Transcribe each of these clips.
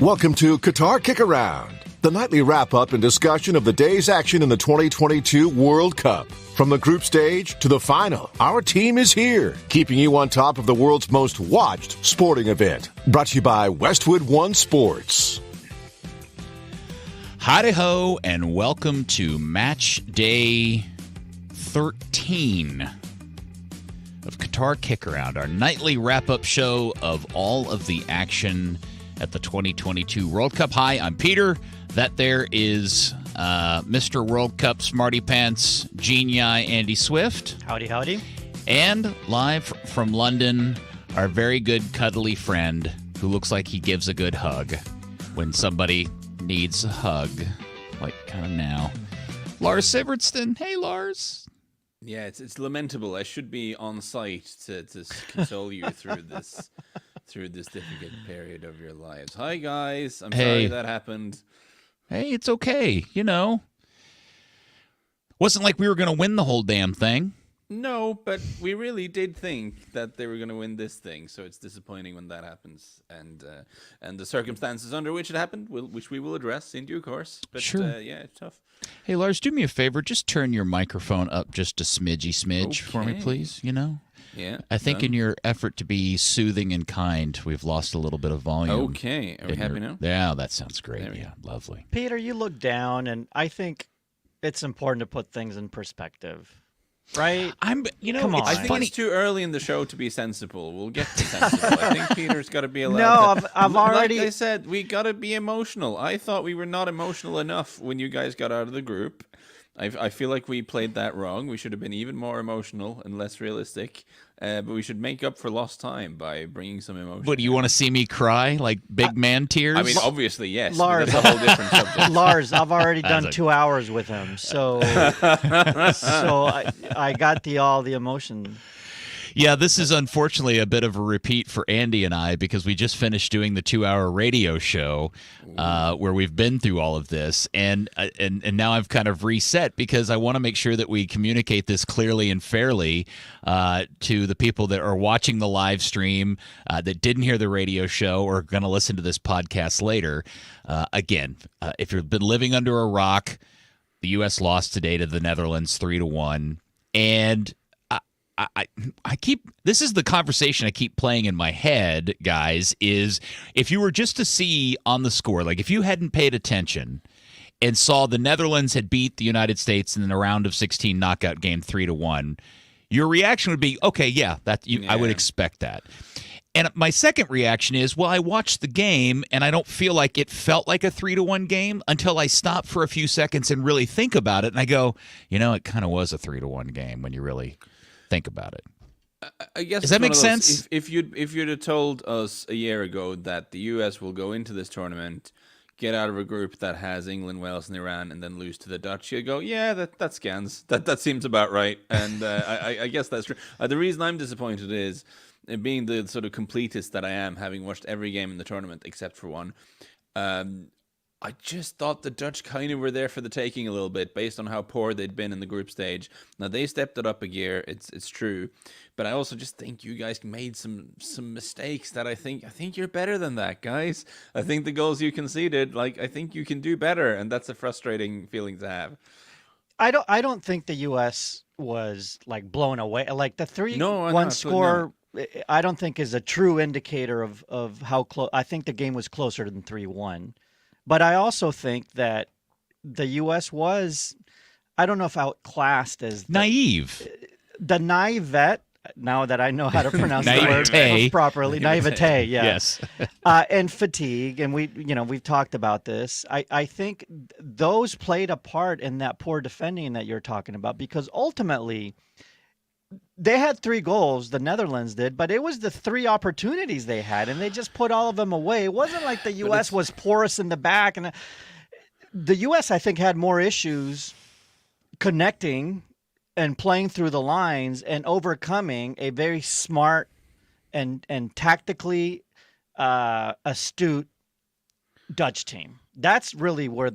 Welcome to Qatar KickAround, the nightly wrap-up and discussion of the day's action in the 2022 World Cup. From the group stage to the final, our team is here, keeping you on top of the world's most watched sporting event. Brought to you by Westwood One Sports. Howdy-ho, and welcome to Matchday 13 of Qatar KickAround, our nightly wrap-up show of all of the action at the 2022 World Cup. Hi, I'm Peter. That there is Mr. World Cup Smarty Pants Genii Andy Swift. Howdy, howdy. And live from London, our very good cuddly friend who looks like he gives a good hug when somebody needs a hug, like kind of now. Lars Sivertson. Hey, Lars. Yeah, it's lamentable. I should be on site to console you through this difficult period of your lives. Hi, guys. I'm sorry that happened. Hey, it's okay. You know, wasn't like we were going to win the whole damn thing. No, but we really did think that they were going to win this thing, so it's disappointing when that happens, and the circumstances under which it happened, which we will address in due course. But sure. Yeah, it's tough. Hey, Lars, do me a favor. Just turn your microphone up just a smidge for me, please. You know? Yeah. I think in your effort to be soothing and kind, we've lost a little bit of volume. Okay. Are we happy now? Yeah, that sounds great. Yeah, lovely. Peter, you look down, and I think it's important to put things in perspective. Right? Come on. I think it's too early in the show to be sensible. We'll get to sensible. I think Peter's got to be allowed. No, I've already. Like I said, we got to be emotional. I thought we were not emotional enough when you guys got out of the group. I feel like we played that wrong. We should have been even more emotional and less realistic. But we should make up for lost time by bringing some emotion. What, do you want to see me cry like big man tears? I mean, obviously, yes. Lars, that's a whole different subject. Lars, I've already done 2 hours with him, so I got all the emotion. Yeah, this is unfortunately a bit of a repeat for Andy and I because we just finished doing the 2-hour radio show where we've been through all of this, and now I've kind of reset because I want to make sure that we communicate this clearly and fairly to the people that are watching the live stream that didn't hear the radio show or are going to listen to this podcast later. Again, if you've been living under a rock, the U.S. lost today to the Netherlands 3-1, and I keep, this is the conversation I keep playing in my head, guys, is if you were just to see on the score, like if you hadn't paid attention and saw the Netherlands had beat the United States in the round of 16 knockout game 3-1, your reaction would be, okay, yeah, I would expect that. And my second reaction is, well, I watched the game and I don't feel like it felt like a 3-1 game until I stop for a few seconds and really think about it. And I go, you know, it kind of was a 3-1 game when you really think about it. I guess does that make sense? If you'd have told us a year ago that the US will go into this tournament, get out of a group that has England, Wales, and Iran, and then lose to the Dutch, you'd go, yeah, that scans. That seems about right. And I guess that's true. The reason I'm disappointed is, being the sort of completist that I am, having watched every game in the tournament except for one, I just thought the Dutch kind of were there for the taking a little bit based on how poor they'd been in the group stage. Now, they stepped it up a gear, it's true. But I also just think you guys made some mistakes that I think you're better than that, guys. I think the goals you conceded, I think you can do better, and that's a frustrating feeling to have. I don't think the U.S. was, blown away. Like, the 3-1 score, I don't think is a true indicator of how close. I think the game was closer than 3-1. But I also think that the U.S. was, I don't know if outclassed as naive. The naivete, now that I know how to pronounce the word properly, naivete, yeah. Yes. And fatigue, and we've talked about this. I think those played a part in that poor defending that you're talking about, because ultimately they had 3 goals, the Netherlands did, but it was the 3 opportunities they had, and they just put all of them away. It wasn't like the U.S. was porous in the back. And the U.S., I think, had more issues connecting and playing through the lines and overcoming a very smart and tactically astute Dutch team. That's really where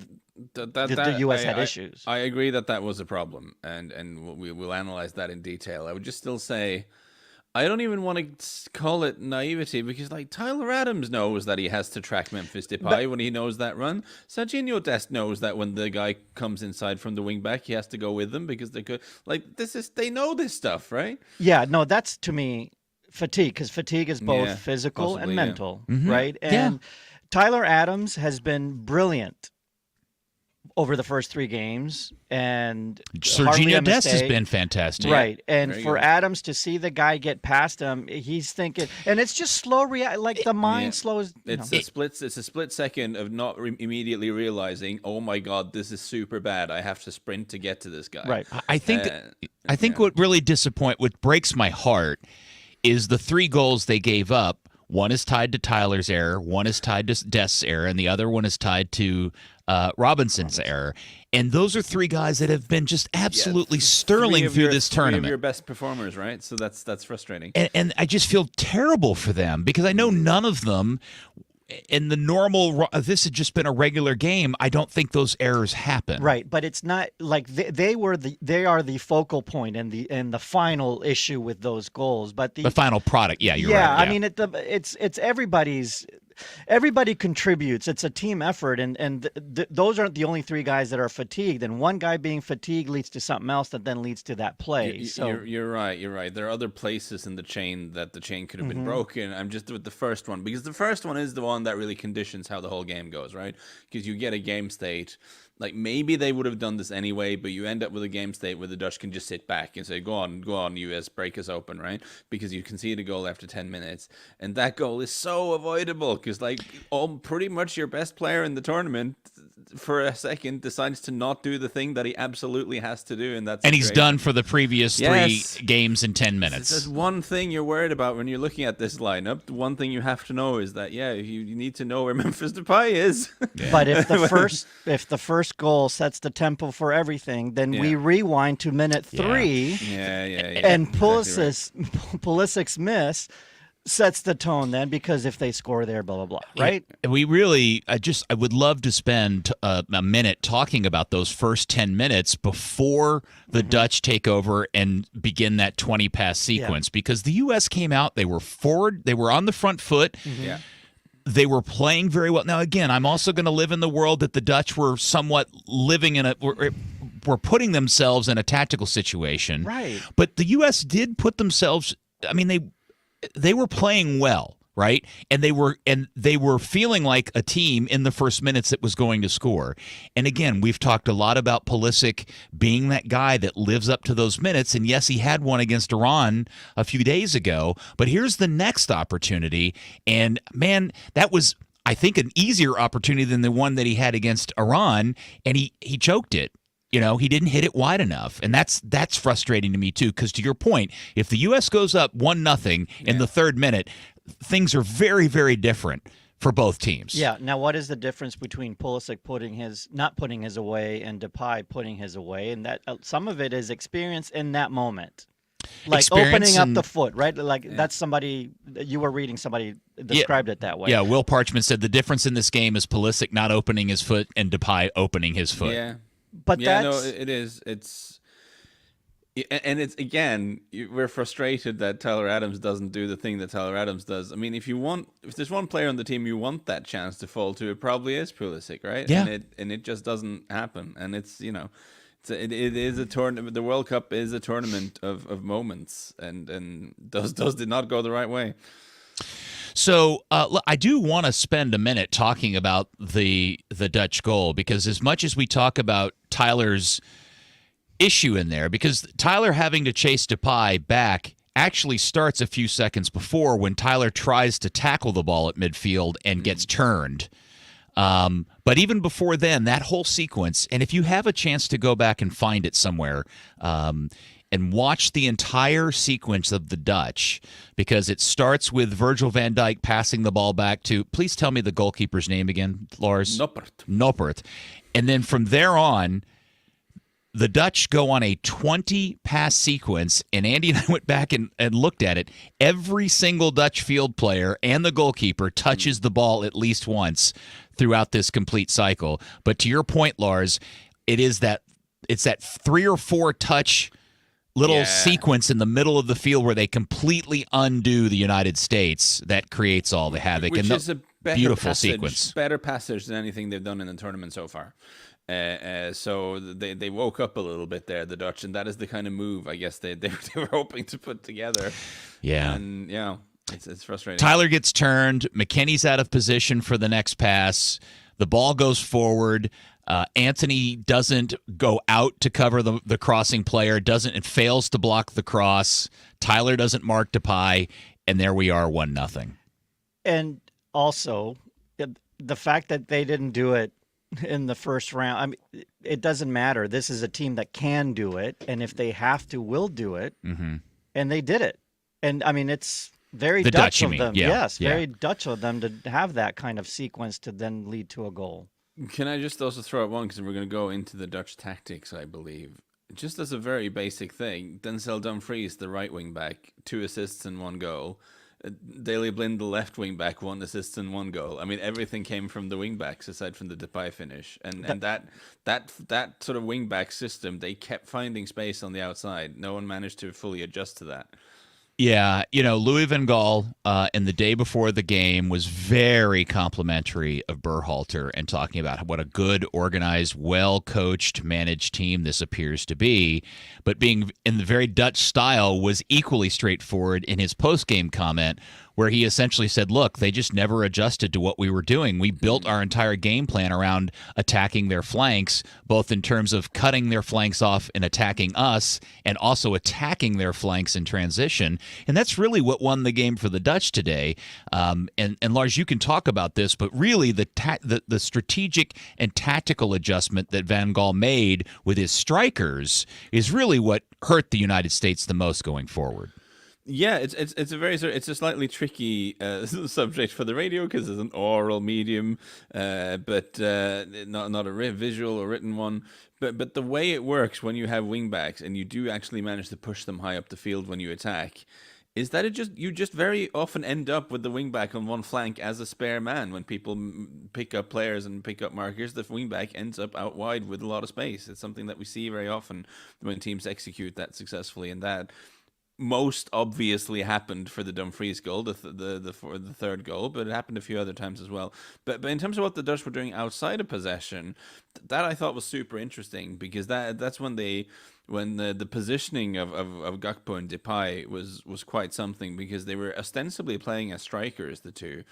the U.S. had issues. I agree that was a problem, and we will analyze that in detail. I would just still say, I don't even want to call it naivety because, like, Tyler Adams knows that he has to track Memphis Depay when he knows that run. Sergiño Dest knows that when the guy comes inside from the wing back, he has to go with them because they could. Like, they know this stuff, right? Yeah, no, that's to me fatigue, because fatigue is both physical possibly, and mental, Mm-hmm. right? And Tyler Adams has been brilliant over the first 3 games, and hardly a Sergiño Dest has mistake. been fantastic. Right, and Very for good. Adams to see the guy get past him, he's thinking, and it's just slow like the mind slows. It's a split second of not immediately realizing, oh my god, this is super bad. I have to sprint to get to this guy. Right. I think what really what breaks my heart is the 3 goals they gave up. One is tied to Tyler's error, one is tied to Dest's error, and the other one is tied to Robinson's error. And those are 3 guys that have been just absolutely sterling through this tournament. 3 of your best performers, right? So that's frustrating. And I just feel terrible for them because I know none of them in the normal, this had just been a regular game. I don't think those errors happen. Right, but it's not like they are the focal point and the final issue with those goals. But the final product, you're right. Yeah, I mean it's everybody contributes. It's a team effort, and those aren't the only 3 guys that are fatigued. And one guy being fatigued leads to something else that then leads to that play. You're right. You're right. There are other places in the chain that the chain could have been broken. I'm just with the first one because the first one is the one that really conditions how the whole game goes, right? Because you get a game state. Like, maybe they would have done this anyway, but you end up with a game state where the Dutch can just sit back and say, go on, US, break us open, right? Because you concede a goal after 10 minutes. And that goal is so avoidable because, like, pretty much your best player in the tournament for a second decides to not do the thing that he absolutely has to do. And he's done for the previous 3 games in 10 minutes. There's one thing you're worried about when you're looking at this lineup. The one thing you have to know is that, you need to know where Memphis Depay is. But if the first goal sets the tempo for everything, then we rewind to minute 3. And Pulisic's miss sets the tone then, because if they score there, blah, blah, blah, right? We really, I would love to spend a minute talking about those first 10 minutes before the Dutch take over and begin that 20-pass sequence, because the U.S. came out, they were forward, they were on the front foot. Yeah. They were playing very well. Now, again, I'm also going to live in the world that the Dutch were somewhat living in were putting themselves in a tactical situation. Right. But the U.S. did put themselves, I mean, they were playing well, right? And they were feeling like a team in the first minutes that was going to score. And again, we've talked a lot about Pulisic being that guy that lives up to those minutes. And yes, he had one against Iran a few days ago, but here's the next opportunity. And man, that was, I think, an easier opportunity than the one that he had against Iran, and he choked it. He didn't hit it wide enough, and that's frustrating to me too. Because to your point, if the U.S. goes up 1-0 in the 3rd minute, things are very, very different for both teams. Yeah. Now, what is the difference between Pulisic not putting his away and Depay putting his away? And that some of it is experience in that moment, like opening up the foot, right? Like that's somebody you were reading. Somebody described it that way. Yeah. Will Parchment said the difference in this game is Pulisic not opening his foot and Depay opening his foot. Yeah. But it is. And it's, again, we're frustrated that Tyler Adams doesn't do the thing that Tyler Adams does. I mean, if there's one player on the team you want that chance to fall to, it probably is Pulisic, right? Yeah. And it just doesn't happen. And it is a tournament. The World Cup is a tournament of moments, and those did not go the right way. So I do want to spend a minute talking about the Dutch goal, because as much as we talk about Tyler's issue in there, because Tyler having to chase Depay back actually starts a few seconds before, when Tyler tries to tackle the ball at midfield and gets turned. But even before then, that whole sequence, and if you have a chance to go back and find it somewhere, and watch the entire sequence of the Dutch, because it starts with Virgil van Dijk passing the ball back to, please tell me the goalkeeper's name again, Lars? Noppert. And then from there on, the Dutch go on a 20-pass sequence, and Andy and I went back and looked at it. Every single Dutch field player and the goalkeeper touches the ball at least once throughout this complete cycle. But to your point, Lars, it's that 3 or 4 touch little Yeah. sequence in the middle of the field where they completely undo the United States that creates all the havoc. Which and is a better beautiful passage, sequence. better passage than anything they've done in the tournament so far. So they woke up a little bit there, the Dutch, and that is the kind of move I guess they were hoping to put together. Yeah. And it's frustrating. Tyler gets turned. McKennie's out of position for the next pass. The ball goes forward. Anthony doesn't go out to cover the crossing player. It fails to block the cross. Tyler doesn't mark Depay, and there we are, 1-0. And also, the fact that they didn't do it in the first round, I mean, it doesn't matter. This is a team that can do it, and if they have to, will do it. Mm-hmm. And they did it. And I mean, it's very The Dutch Dutch, you of mean. them. Yeah, Yes, yeah. very Dutch of them to have that kind of sequence to then lead to a goal. Can I just also throw out one, because we're going to go into the Dutch tactics, I believe. Just as a very basic thing, Denzel Dumfries, the right wing back, 2 assists and 1 goal. Daley Blind, the left wing back, 1 assist and 1 goal. I mean, everything came from the wing backs aside from the Depay finish, and that sort of wing back system, they kept finding space on the outside. No one managed to fully adjust to that. Yeah, Louis van Gaal in the day before the game was very complimentary of Berhalter and talking about what a good, organized, well-coached, managed team this appears to be. But being in the very Dutch style was equally straightforward in his post-game comment, where he essentially said, look, they just never adjusted to what we were doing. We built our entire game plan around attacking their flanks, both in terms of cutting their flanks off and attacking us, and also attacking their flanks in transition. And that's really what won the game for the Dutch today. And Lars, you can talk about this, but really the strategic and tactical adjustment that Van Gaal made with his strikers is really what hurt the United States the most going forward. Yeah, it's a slightly tricky subject for the radio because it's an oral medium, but not a visual or written one. But the way it works when you have wingbacks and you do actually manage to push them high up the field when you attack, is that you just very often end up with the wingback on one flank as a spare man. When people pick up players and pick up markers, the wingback ends up out wide with a lot of space. It's something that we see very often when teams execute that successfully, and that most obviously happened for the Dumfries goal, the third goal, but it happened a few other times as well. But in terms of what the Dutch were doing outside of possession, that I thought was super interesting, because that's when the positioning of Gakpo and Depay was quite something, because they were ostensibly playing as strikers, the two.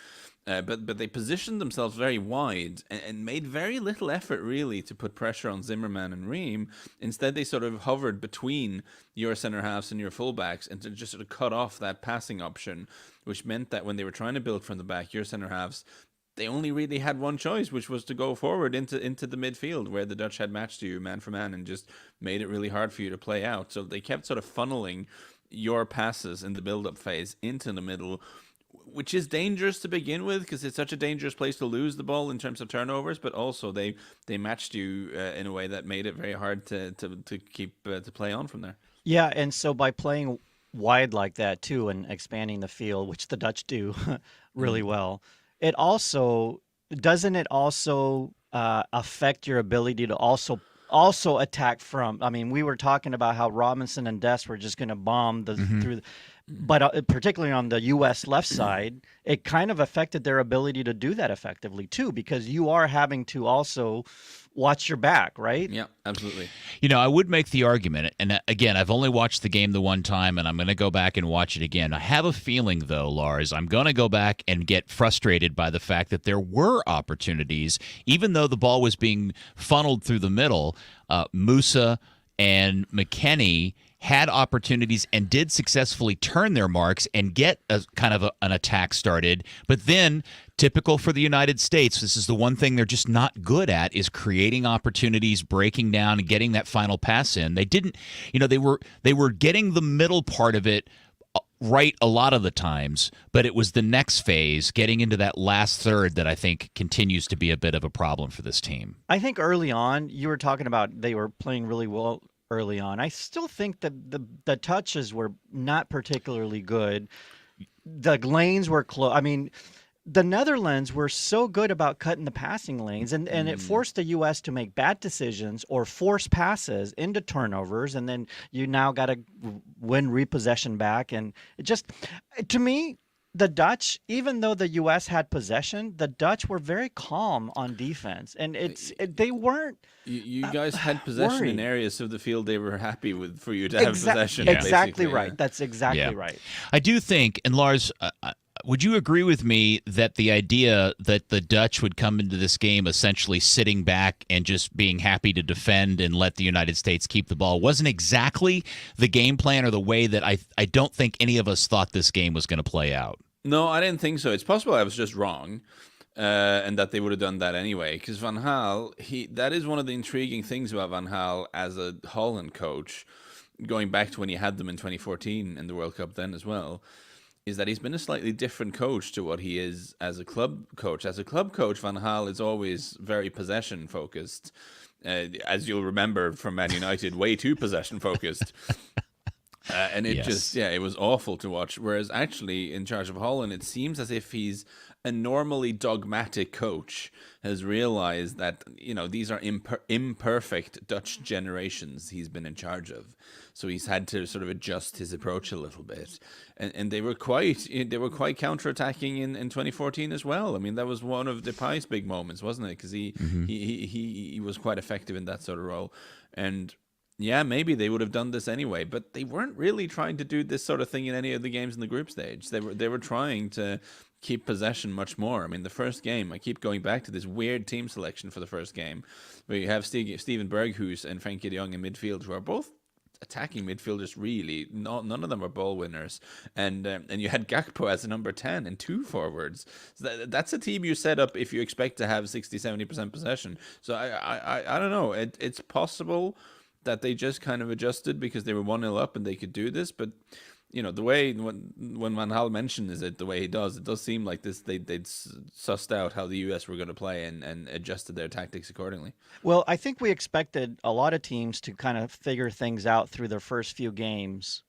But they positioned themselves very wide and made very little effort really to put pressure on Zimmerman and Ream. Instead, they sort of hovered between your center halves and your fullbacks and to just sort of cut off that passing option, which meant that when they were trying to build from the back, your center halves, they only really had one choice, which was to go forward into the midfield, where the Dutch had matched you man for man and just made it really hard for you to play out. So they kept sort of funneling your passes in the build-up phase into the middle, which is dangerous to begin with because it's such a dangerous place to lose the ball in terms of turnovers, but also they matched you in a way that made it very hard to keep to play on from there. Yeah, and so by playing wide like that too and expanding the field, which the Dutch do really well, it also affect your ability to also attack from. I mean, we were talking about how Robinson and Dest were just going to bomb through. But particularly on the U.S. left side, it kind of affected their ability to do that effectively too, because you are having to also watch your back, right? Yeah, absolutely. I would make the argument, and again, I've only watched the game the one time, and I'm going to go back and watch it again. I have a feeling, though, Lars, I'm going to go back and get frustrated by the fact that there were opportunities, even though the ball was being funneled through the middle. Musa and McKennie had opportunities and did successfully turn their marks and get an attack started. But then, typical for the United States, this is the one thing they're just not good at, is creating opportunities, breaking down, and getting that final pass in. They didn't, they were getting the middle part of it right a lot of the times, but it was the next phase, getting into that last third, that I think continues to be a bit of a problem for this team. I think early on, you were talking about they were playing really well early on. I still think that the touches were not particularly good. The lanes were close. I mean, the Netherlands were so good about cutting the passing lanes, and it forced the U.S. to make bad decisions or force passes into turnovers, and then you now got to win repossession back. And it just, to me, the Dutch, even though the U.S. had possession, the Dutch were very calm on defense, and they weren't. You guys had possession in worried. areas of the field they were happy with for you to have possession. Exactly basically, right. yeah. That's exactly Yeah. right. I do think, and Lars, would you agree with me that the idea that the Dutch would come into this game essentially sitting back and just being happy to defend and let the United States keep the ball wasn't exactly the game plan or the way that I don't think any of us thought this game was going to play out? No, I didn't think so. It's possible I was just wrong, and that they would have done that anyway. Because Van Gaal, that is one of the intriguing things about Van Gaal as a Holland coach, going back to when he had them in 2014 in the World Cup then as well, is that he's been a slightly different coach to what he is as a club coach. As a club coach, Van Gaal is always very possession focused. As you'll remember from Man United, way too possession focused. And it it was awful to watch. Whereas actually, in charge of Holland, it seems as if he's a normally dogmatic coach has realized that, these are imperfect Dutch generations he's been in charge of. So he's had to sort of adjust his approach a little bit. And they were quite counterattacking in 2014 as well. I mean, that was one of Depay's big moments, wasn't it? Because he was quite effective in that sort of role. And yeah, maybe they would have done this anyway, but they weren't really trying to do this sort of thing in any of the games in the group stage. They were trying to keep possession much more. I mean, the first game, I keep going back to this weird team selection for the first game, where you have Steven Berghuis and Frenkie de Jong in midfield, who are both attacking midfielders. Really, none of them are ball winners, and you had Gakpo as a number 10 and two forwards. So that's a team you set up if you expect to have 60-70% possession. So I don't know. It's possible that they just kind of adjusted because they were 1-0 up and they could do this. But, the way when Van Gaal mentions it the way he does, it does seem like this they'd sussed out how the U.S. were going to play and adjusted their tactics accordingly. Well, I think we expected a lot of teams to kind of figure things out through their first few games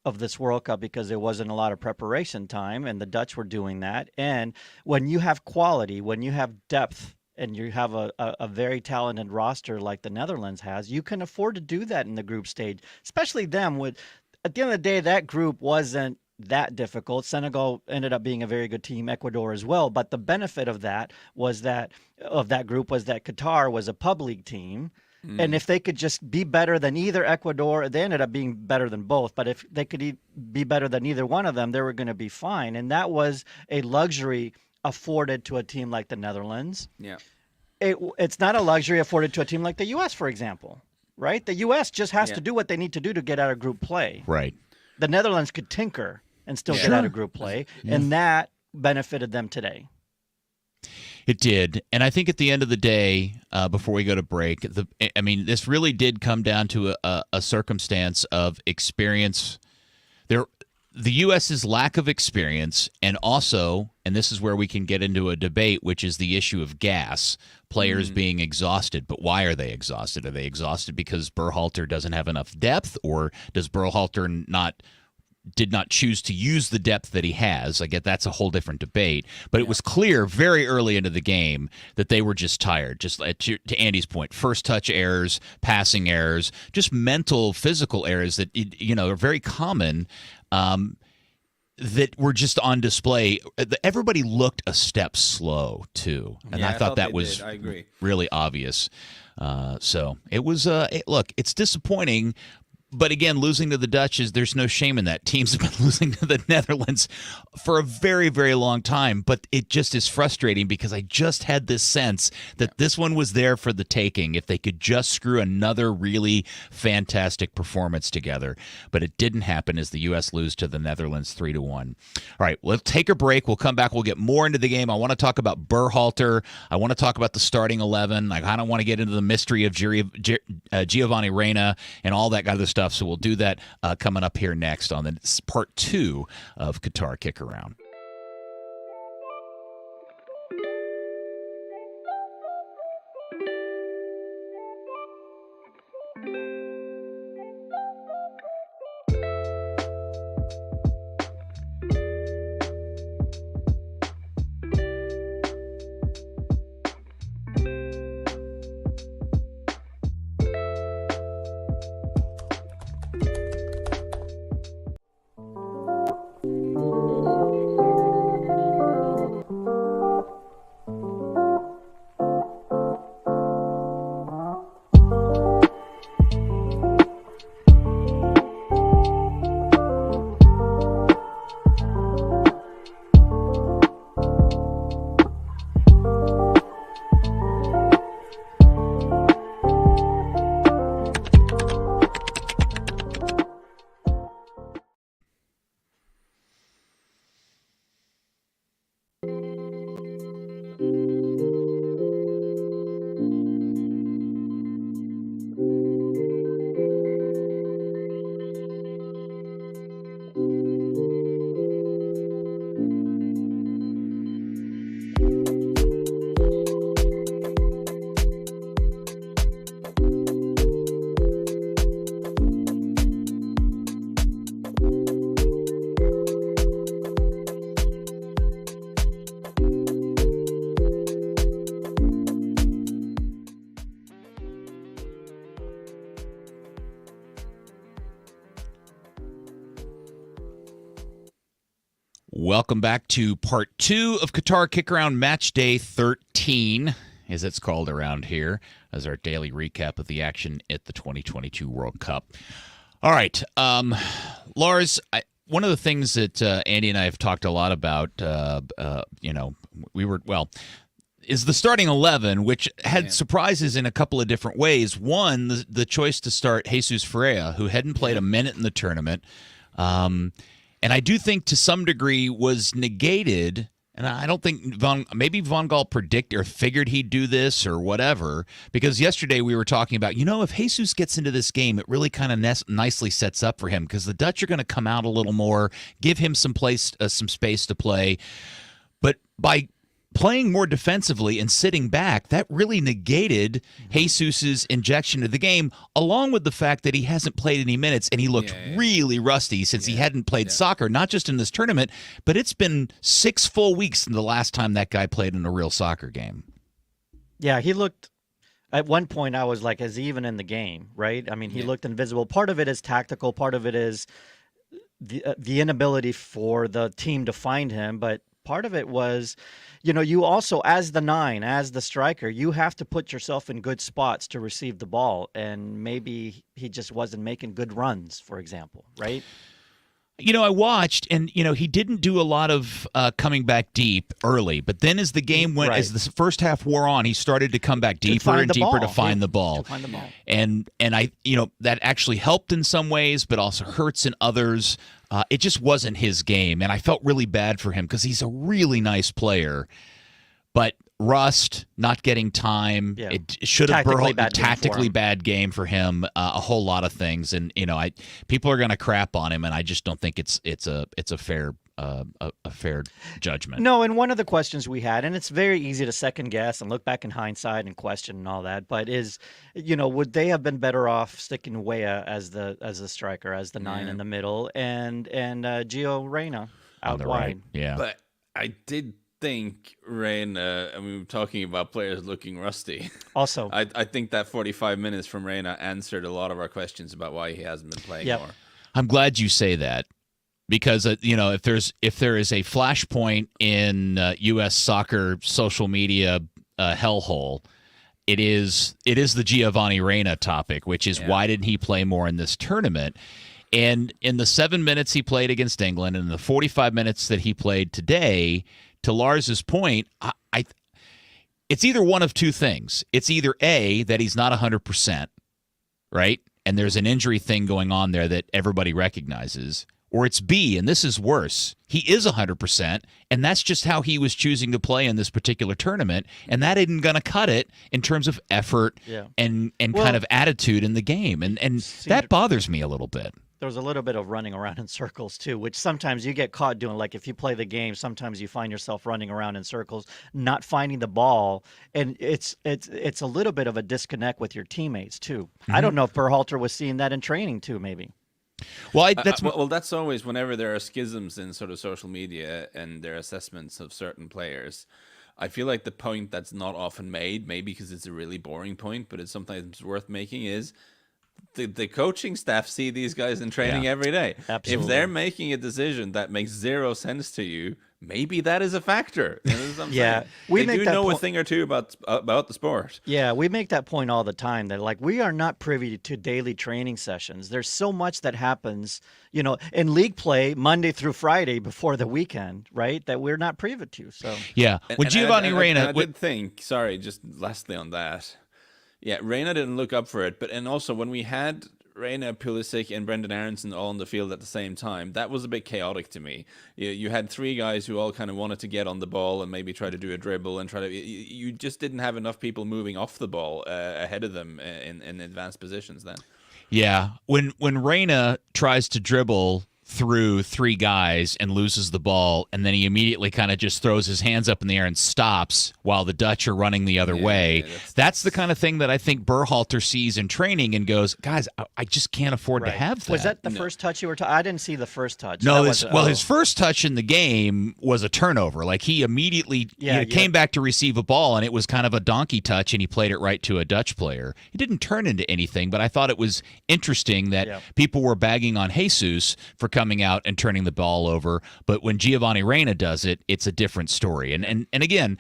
of this World Cup because there wasn't a lot of preparation time, and the Dutch were doing that. And when you have quality, when you have depth, and you have a very talented roster like the Netherlands has, you can afford to do that in the group stage, especially them. At the end of the day, that group wasn't that difficult. Senegal ended up being a very good team, Ecuador as well. But the benefit of that group was that Qatar was a pub league team. And if they could just be better than either Ecuador, they ended up being better than both. But if they could be better than either one of them, they were going to be fine. And that was a luxury afforded to a team like the Netherlands. Yeah. It's not a luxury afforded to a team like the U.S., for example, right? The U.S. just has to do what they need to do to get out of group play. Right. The Netherlands could tinker and still get out of group play, and that benefited them today. It did. And I think at the end of the day, before we go to break, this really did come down to a circumstance of experience. The U.S.'s lack of experience, and also, and this is where we can get into a debate, which is the issue of gas, players being exhausted. But why are they exhausted? Are they exhausted because Berhalter doesn't have enough depth, or does Berhalter did not choose to use the depth that he has? I get that's a whole different debate. But it was clear very early into the game that they were just tired. Just to Andy's point, first touch errors, passing errors, just mental, physical errors that are very common. That were just on display. Everybody looked a step slow too, and I thought that was I agree. really obvious. So it was. Look, it's disappointing. But again, losing to the Dutch there's no shame in that. Teams have been losing to the Netherlands for a very, very long time. But it just is frustrating because I just had this sense that this one was there for the taking if they could just screw another really fantastic performance together. But it didn't happen as the U.S. lose to the Netherlands 3-1. All right, we'll take a break. We'll come back. We'll get more into the game. I want to talk about Berhalter. I want to talk about the starting 11. I kind of want to get into the mystery of Giovanni Reyna and all that kind of stuff. So we'll do that coming up here next on the part 2 of Qatar KickAround. welcome back to part 2 of Qatar KickAround Matchday 13, as it's called around here, as our daily recap of the action at the 2022 World Cup. All right, Lars, one of the things that Andy and I have talked a lot about, is the starting 11, which had surprises in a couple of different ways. One, the choice to start Jesus Ferreira, who hadn't played a minute in the tournament. And I do think to some degree was negated, and I don't think maybe Van Gaal predicted or figured he'd do this or whatever, because yesterday we were talking about, if Jesus gets into this game, it really kind of nicely sets up for him because the Dutch are going to come out a little more, give him some space to play. But by playing more defensively and sitting back, that really negated Jesus's injection to the game, along with the fact that he hasn't played any minutes and he looked really rusty since he hadn't played soccer, not just in this tournament, but it's been 6 full weeks since the last time that guy played in a real soccer game. Yeah, he looked, at one point I was like, is he even in the game, right? I mean, he looked invisible. Part of it is tactical, part of it is the inability for the team to find him, but part of it was, you also, as the 9, as the striker, you have to put yourself in good spots to receive the ball. And maybe he just wasn't making good runs, for example, right? I watched, and, he didn't do a lot of coming back deep early. But then as the game went, as the first half wore on, he started to come back deeper and deeper to find the ball. And I, that actually helped in some ways, but also hurts in others. It just wasn't his game, and I felt really bad for him because he's a really nice player. But rust, not getting time, it should have been a tactically bad game for him. A whole lot of things, and people are going to crap on him, and I just don't think it's a fair judgment. No, and one of the questions we had, and it's very easy to second guess and look back in hindsight and question and all that, but is, would they have been better off sticking Weah as the striker, as the 9 in the middle, and Gio Reyna out wide? Right. Yeah, but I did think Reyna, we were talking about players looking rusty. Also, I think that 45 minutes from Reyna answered a lot of our questions about why he hasn't been playing more. I'm glad you say that. Because if there is a flashpoint in U.S. soccer social media hellhole, it is the Giovanni Reyna topic, which is why didn't he play more in this tournament? And in the 7 minutes he played against England and the 45 minutes that he played today, to Lars's point, it's either one of two things. It's either A, that he's not 100%, right? And there's an injury thing going on there that everybody recognizes. Or it's B, and this is worse. He is 100%, and that's just how he was choosing to play in this particular tournament, and that isn't going to cut it in terms of effort and kind of attitude in the game. And that bothers me a little bit. There was a little bit of running around in circles, too, which sometimes you get caught doing. Like if you play the game, sometimes you find yourself running around in circles, not finding the ball, and it's a little bit of a disconnect with your teammates, too. I don't know if Berhalter was seeing that in training, too, maybe. Well, that's always whenever there are schisms in sort of social media and their assessments of certain players. I feel like the point that's not often made, maybe because it's a really boring point, but it's sometimes worth making, is the coaching staff see these guys in training every day. Absolutely. If they're making a decision that makes zero sense to you, maybe that is a factor. You know what I'm saying? They do know a thing or two about the sport. Yeah, we make that point all the time that we are not privy to daily training sessions. There's so much that happens, in league play Monday through Friday before the weekend, right? That we're not privy to. So when Giovanni Reyna, I did think. Sorry, just lastly on that. Yeah, Reyna didn't look up for it, and also when we had Reyna, Pulisic, and Brendan Aronson all on the field at the same time, that was a bit chaotic to me. You had 3 guys who all kind of wanted to get on the ball and maybe try to do a dribble and you just didn't have enough people moving off the ball ahead of them in advanced positions then. Yeah, when Reyna tries to dribble through 3 guys and loses the ball, and then he immediately kind of just throws his hands up in the air and stops while the Dutch are running the other way. That's the kind of thing that I think Berhalter sees in training and goes, guys, I just can't afford to have that. Was that the first touch you were talking? I didn't see the first touch. No, his first touch in the game was a turnover. Like he immediately came back to receive a ball, and it was kind of a donkey touch, and he played it right to a Dutch player. It didn't turn into anything, but I thought it was interesting that people were bagging on Jesus for coming out and turning the ball over. But when Giovanni Reyna does it, it's a different story. And again,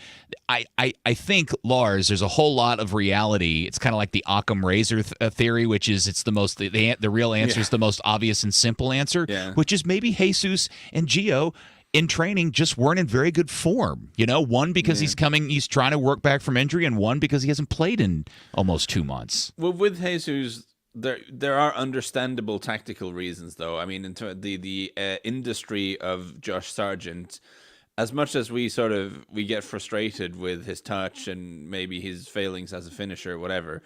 I think, Lars, there's a whole lot of reality. It's kind of like the Occam razor theory, which is it's the most the real answer is the most obvious and simple answer, which is maybe Jesus and Gio in training just weren't in very good form. One because he's trying to work back from injury, and one because he hasn't played in almost 2 months. Well, with Jesus, there are understandable tactical reasons, though. I mean, into the industry of Josh Sargent, as much as we get frustrated with his touch and maybe his failings as a finisher, whatever.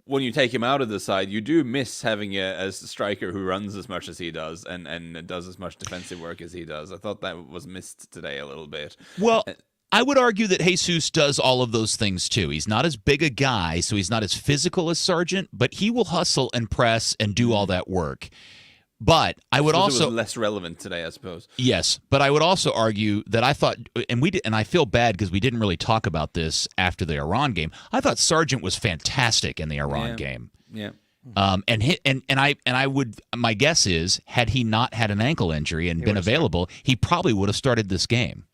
When you take him out of the side, you do miss having a striker who runs as much as he does and does as much defensive work as he does. I thought that was missed today a little bit. Well, I would argue that Jesus does all of those things too. He's not as big a guy, so he's not as physical as Sargent, but he will hustle and press and do all that work. But I would also, it was less relevant today, I suppose. Yes, but I would also argue that I thought, and I feel bad because we didn't really talk about this after the Iran game. I thought Sargent was fantastic in the Iran game. Yeah. I would. My guess is, had he not had an ankle injury and been available, he probably would have started this game.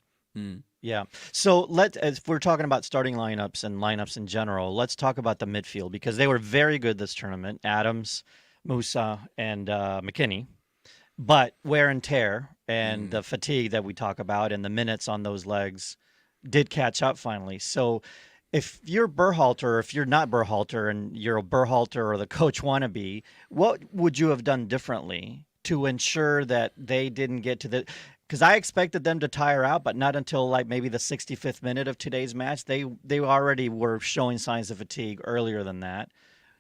Yeah. So if we're talking about starting lineups and lineups in general, let's talk about the midfield because they were very good this tournament. Adams, Musa, and McKinney, but wear and tear and the fatigue that we talk about and the minutes on those legs did catch up finally. So if you're Berhalter, or if you're not Berhalter and you're a Berhalter or the coach wannabe, what would you have done differently to ensure that they didn't get to the – because I expected them to tire out, but not until like maybe the 65th minute of today's match. They already were showing signs of fatigue earlier than that.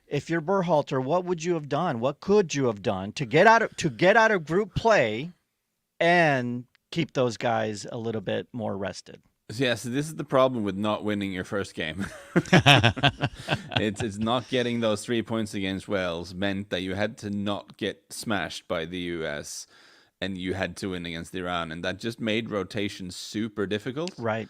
If you're Berhalter, what would you have done? What could you have done to get out of group play and keep those guys a little bit more rested? Yeah, so this is the problem with not winning your first game. It's not getting those 3 points against Wales meant that you had to not get smashed by the US and you had to win against Iran, and that just made rotation super difficult. Right.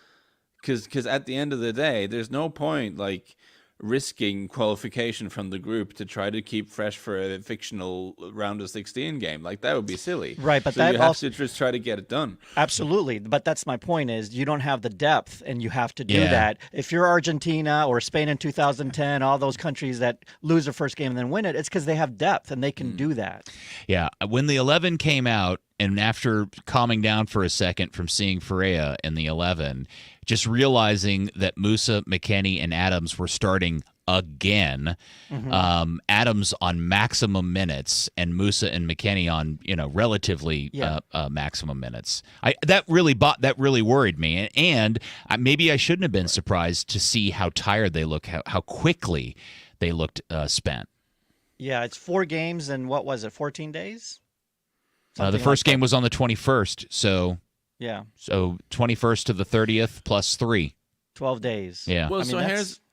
Because at the end of the day, there's no point like risking qualification from the group to try to keep fresh for a fictional round of 16 game. Like that would be silly. Right, but so that you have also to just try to get it done. Absolutely, but that's my point is you don't have the depth and you have to do that. If you're Argentina or Spain in 2010, all those countries that lose their first game and then win it, it's because they have depth and they can do that. Yeah, when the 11 came out and after calming down for a second from seeing Ferreira in the 11, just realizing that Musa, McKennie, and Adams were starting again. Adams on maximum minutes and Musa and McKennie on relatively maximum minutes. That really worried me, and maybe I shouldn't have been surprised to see how tired they look, how quickly they looked spent. Yeah, it's 4 games and what was it, 14 days? The first game was on the 21st, so. Yeah. So 21st to the 30th plus 3. 12 days. Yeah. Well,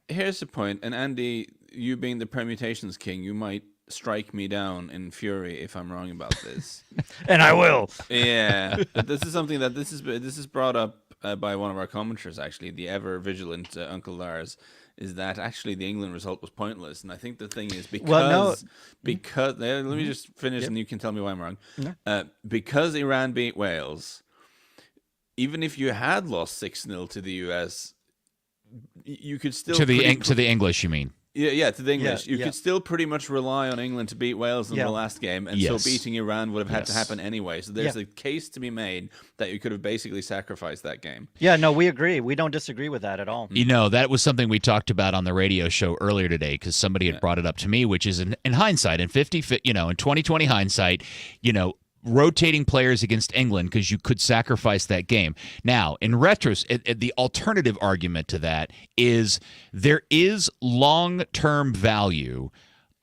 here's the point. And Andy, you being the permutations king, you might strike me down in fury if I'm wrong about this. And I will. Yeah. But this is something that this is brought up by one of our commenters, actually, the ever vigilant Uncle Lars, is that actually the England result was pointless. And I think the thing is because let me just finish and you can tell me why I'm wrong. No. Because Iran beat Wales, even if you had lost 6-0 to the US, you could still to the English, you mean? Yeah, to the English. You could still pretty much rely on England to beat Wales in the last game, and so beating Iran would have had to happen anyway. So there's a case to be made that you could have basically sacrificed that game. Yeah, no, we agree. We don't disagree with that at all. That was something we talked about on the radio show earlier today because somebody had brought it up to me, which is in hindsight, in 2020 hindsight, rotating players against England because you could sacrifice that game. Now, in retrospect, the alternative argument to that is there is long-term value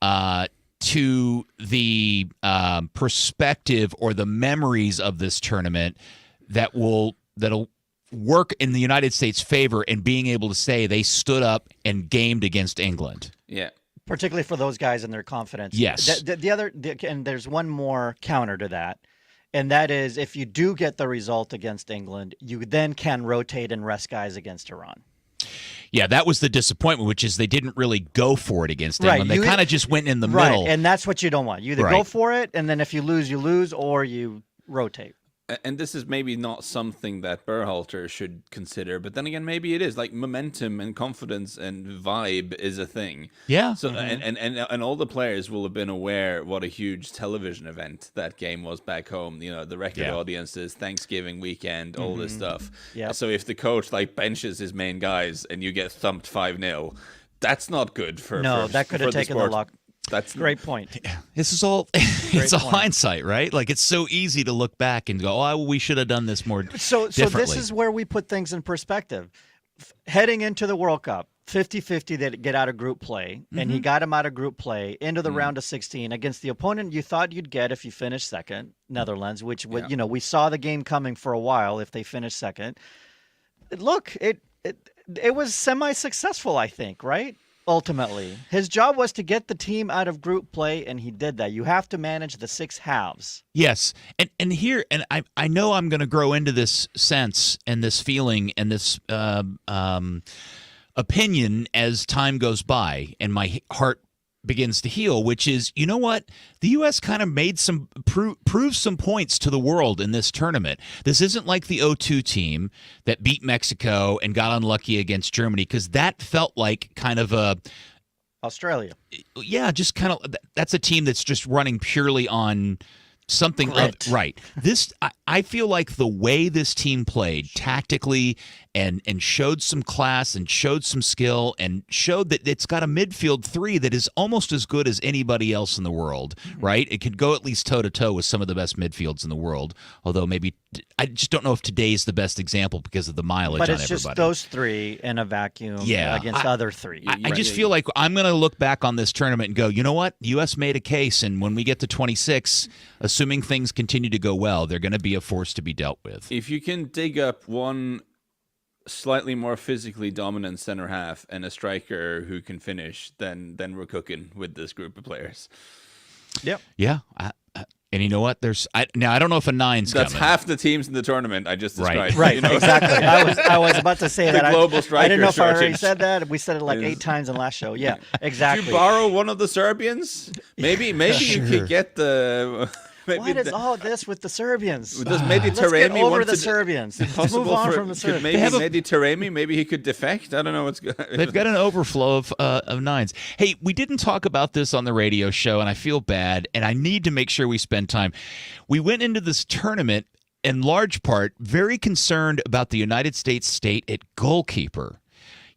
to the perspective or the memories of this tournament that'll work in the United States' favor in being able to say they stood up and gamed against England. Yeah. Particularly for those guys and their confidence. Yes. And there's one more counter to that, and that is if you do get the result against England, you then can rotate and rest guys against Iran. Yeah, that was the disappointment, which is they didn't really go for it against Right, England. They kind of just went in the right, middle. and that's what you don't want. You either go for it, and then if you lose, or you rotate. And this is maybe not something that Berhalter should consider, but then again, maybe it is. Like momentum and confidence and vibe is a thing. Yeah. So and all the players will have been aware what a huge television event that game was back home. You know, the record audiences, Thanksgiving weekend, all this stuff. Yeah. So if the coach like benches his main guys and you get thumped 5-0, that's not good for that could have taken the luck. That's great point. This is all it's a hindsight, right? Like it's so easy to look back and go, "Oh, we should have done this more So differently." This is where we put things in perspective. Heading into the World Cup, 50-50 that get out of group play, and he got him out of group play into the round of 16 against the opponent you thought you'd get if you finished second, Netherlands, which we saw the game coming for a while if they finished second. Look, it was semi-successful, I think, right? Ultimately, his job was to get the team out of group play, and he did that. You have to manage the 6 halves. Yes, and here, and I know I'm going to grow into this sense and this feeling and this opinion as time goes by, and my heart begins to heal, which is, you know what? The U.S. kind of made some proved some points to the world in this tournament. This isn't like the 0-2 team that beat Mexico and got unlucky against Germany, because that felt like kind of a Australia. Yeah, just kind of that's a team that's just running purely on something right. This I feel like the way this team played tactically and showed some class and showed some skill and showed that it's got a midfield 3 that is almost as good as anybody else in the world, right? It could go at least toe-to-toe with some of the best midfields in the world, although maybe I just don't know if today's the best example because of the mileage on everybody. But it's just those 3 in a vacuum against other 3. I just feel like I'm going to look back on this tournament and go, you know what? The U.S. made a case, and when we get to 26, assuming things continue to go well, they're going to be a force to be dealt with. If you can dig up one slightly more physically dominant center half and a striker who can finish, then we're cooking with this group of players. Yep. Yeah. And you know what? I don't know if a 9's That's coming. half the teams in the tournament I just described. Right, you know? Exactly. I was about to say that. Global striker I didn't know if I already shortage. said that. We said it like 8 times in last show. Yeah, exactly. If you borrow one of the Serbians, maybe you could get the... What is all this with the Serbians? Does Let's get over the Serbians. Let's move on from the Serbians. Maybe Taremi, maybe he could defect. I don't know what's good. They've got an overflow of 9s. Hey, we didn't talk about this on the radio show, and I feel bad, and I need to make sure we spend time. We went into this tournament, in large part, very concerned about the United States state at goalkeeper.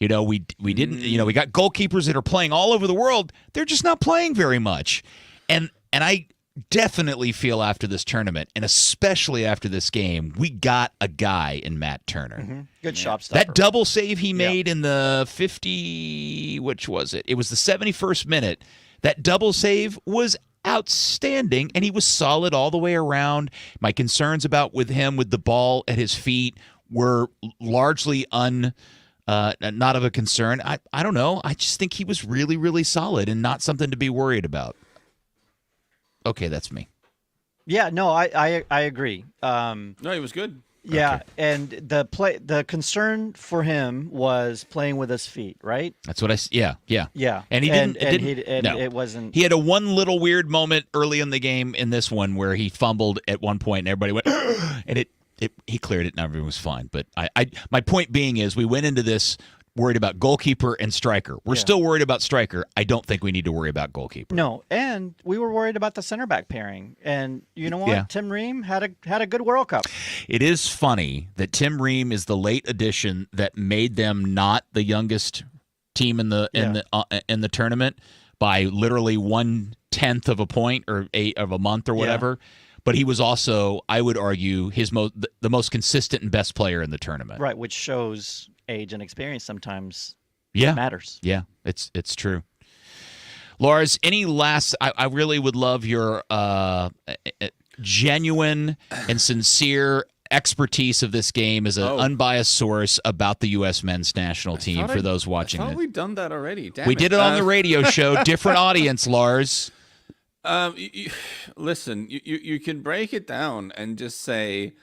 You know, we didn't. You know, we got goalkeepers that are playing all over the world. They're just not playing very much, and I definitely feel after this tournament, and especially after this game, we got a guy in Matt Turner. Good shop stopper. That double save he made in the 50, which was it? It was the 71st minute. That double save was outstanding, and he was solid all the way around. My concerns about with him with the ball at his feet were largely not of a concern. I don't know. I just think he was really, really solid and not something to be worried about. Okay, that's me. Yeah, no, I agree. No, he was good. Yeah, Okay. and the concern for him was playing with his feet, right? That's what yeah. Yeah, And he didn't. No. It wasn't. He had a one little weird moment early in the game in this one where he fumbled at one point and everybody went, and he cleared it and everything was fine. But my point being is we went into this worried about goalkeeper and striker. We're still worried about striker. I don't think we need to worry about goalkeeper. No, and we were worried about the center back pairing. And you know what? Yeah. Tim Ream had a good World Cup. It is funny that Tim Ream is the late addition that made them not the youngest team in the tournament by literally 1/10 of a point or of a month or whatever. But he was also, I would argue, the most consistent and best player in the tournament. Right, which shows age and experience sometimes matters. Yeah, it's true. Lars, any last? I really would love your genuine and sincere expertise of this game as an unbiased source about the U.S. men's national team for those watching I it. thought we'd done that already. Damn We did it on the radio show. Different audience, Lars. Listen, you can break it down and just say,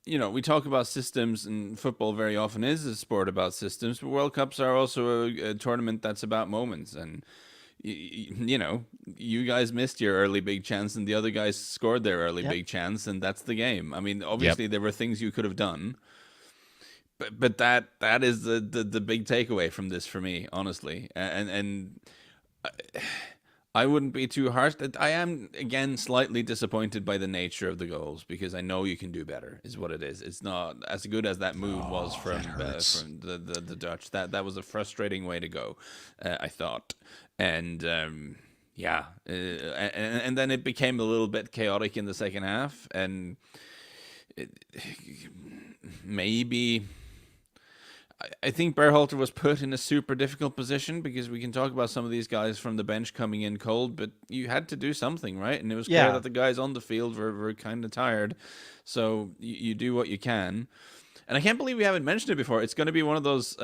we talk about systems, and football very often is a sport about systems, but World Cups are also a tournament that's about moments. And, you guys missed your early big chance, and the other guys scored their early big chance, and that's the game. I mean, obviously, there were things you could have done. But that is the big takeaway from this for me, honestly. And I wouldn't be too harsh. I am, again, slightly disappointed by the nature of the goals, because I know you can do better, is what it is. It's not as good as that move was from the Dutch. That was a frustrating way to go, I thought. And and then it became a little bit chaotic in the second half, and maybe I think Berhalter was put in a super difficult position, because we can talk about some of these guys from the bench coming in cold, but you had to do something, right? And it was clear that the guys on the field were kind of tired. So you do what you can. And I can't believe we haven't mentioned it before. It's going to be one of those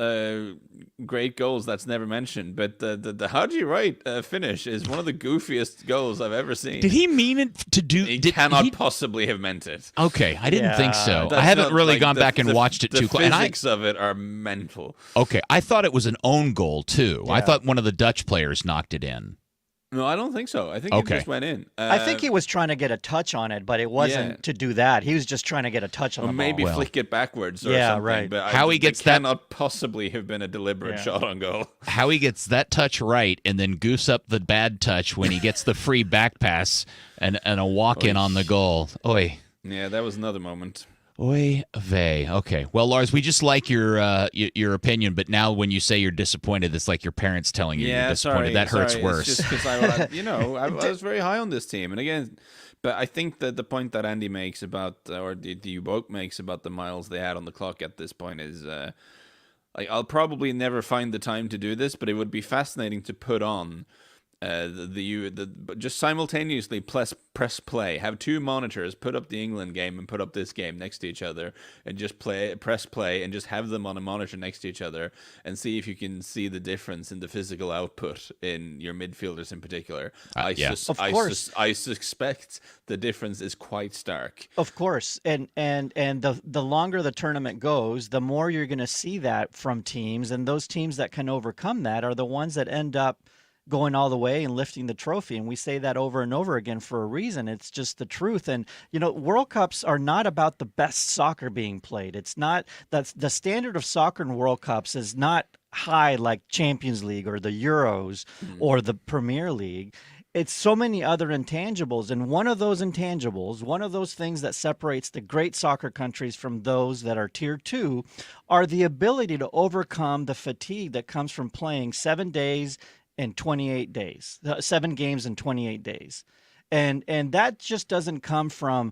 great goals that's never mentioned. But the Haji Wright finish is one of the goofiest goals I've ever seen. Did he mean it to do? He cannot possibly have meant it. Okay, I didn't think so. I haven't really gone back and watched it too close. The physics of it are mental. Okay, I thought it was an own goal too. Yeah. I thought one of the Dutch players knocked it in. No, I don't think so. I think it just went in. I think he was trying to get a touch on it, but it wasn't to do that. He was just trying to get a touch on the ball. Maybe flick it backwards or something. Right. But how he gets that cannot possibly have been a deliberate shot on goal. How he gets that touch right and then goose up the bad touch when he gets the free back pass and a walk-in on the goal. Oy. Yeah, that was another moment. Oy vey. Okay. Well, Lars, we just like your opinion, but now when you say you're disappointed, it's like your parents telling you you're disappointed. That hurts worse. It's just because I was very high on this team, and again, but I think that the point that Andy makes about, or the U-Boat makes about the miles they had on the clock at this point is, like, I'll probably never find the time to do this, but it would be fascinating to put on. Just simultaneously press play. Have two monitors, put up the England game and put up this game next to each other, and just press play, and just have them on a monitor next to each other, and see if you can see the difference in the physical output in your midfielders in particular. I suspect the difference is quite stark. Of course, and the longer the tournament goes, the more you're going to see that from teams, and those teams that can overcome that are the ones that end up going all the way and lifting the trophy. And we say that over and over again for a reason. It's just the truth. And, World Cups are not about the best soccer being played. It's not that the standard of soccer in World Cups is not high like Champions League or the Euros or the Premier League. It's so many other intangibles. And one of those intangibles, one of those things that separates the great soccer countries from those that are tier 2 are the ability to overcome the fatigue that comes from playing 7 days in 28 days, 7 games in 28 days. And that just doesn't come from,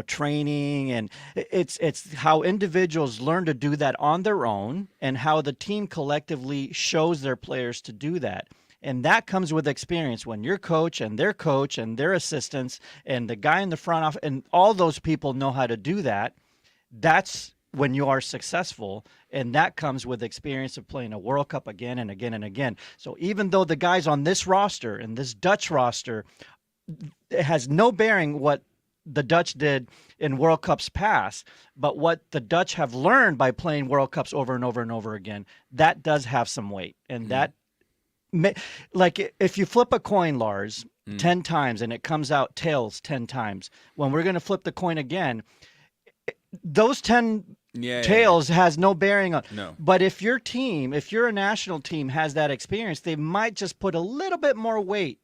training, and it's how individuals learn to do that on their own, and how the team collectively shows their players to do that. And that comes with experience. When your coach and their assistants and the guy in the front office and all those people know how to do that, that's when you are successful, and that comes with experience of playing a World Cup again and again and again. So even though the guys on this roster and this Dutch roster, it has no bearing what the Dutch did in World Cups past, but what the Dutch have learned by playing World Cups over and over and over again, that does have some weight. And that, like, if you flip a coin, Lars, 10 times and it comes out tails 10 times, when we're going to flip the coin again, those 10 tails has no bearing on. No. But if your a national team has that experience, they might just put a little bit more weight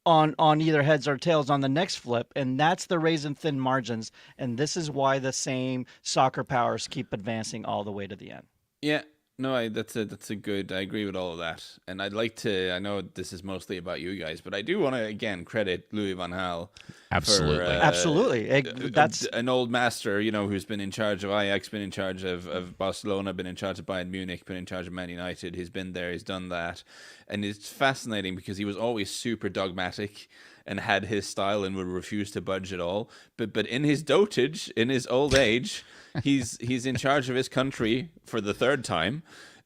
on either heads or tails on the next flip, and that's the raisin thin margins. And this is why the same soccer powers keep advancing all the way to the end. Yeah. No, that's a good. I agree with all of that, and I'd like to. I know this is mostly about you guys, but I do want to again credit Louis van Gaal. Absolutely, absolutely. That's an old master, who's been in charge of Ajax, been in charge of Barcelona, been in charge of Bayern Munich, been in charge of Man United. He's been there, he's done that, and it's fascinating because he was always super dogmatic and had his style and would refuse to budge at all. But in his dotage, in his old age, he's in charge of his country for the third time,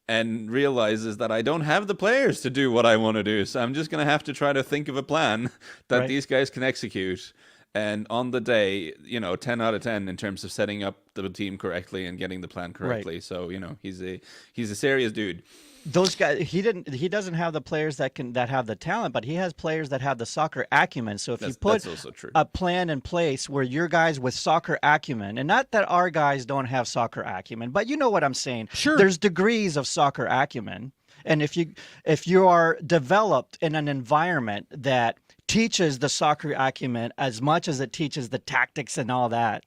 and realizes that I don't have the players to do what I want to do. So I'm just going to have to try to think of a plan that these guys can execute. And on the day, 10 out of 10 in terms of setting up the team correctly and getting the plan correctly. Right. So, he's a serious dude. Those guys, he doesn't have the players that have the talent, but he has players that have the soccer acumen. So if you put that's also true. a plan in place where your guys with soccer acumen, and not that our guys don't have soccer acumen, but you know what I'm saying. Sure. There's degrees of soccer acumen. And if you are developed in an environment that teaches the soccer acumen as much as it teaches the tactics and all that,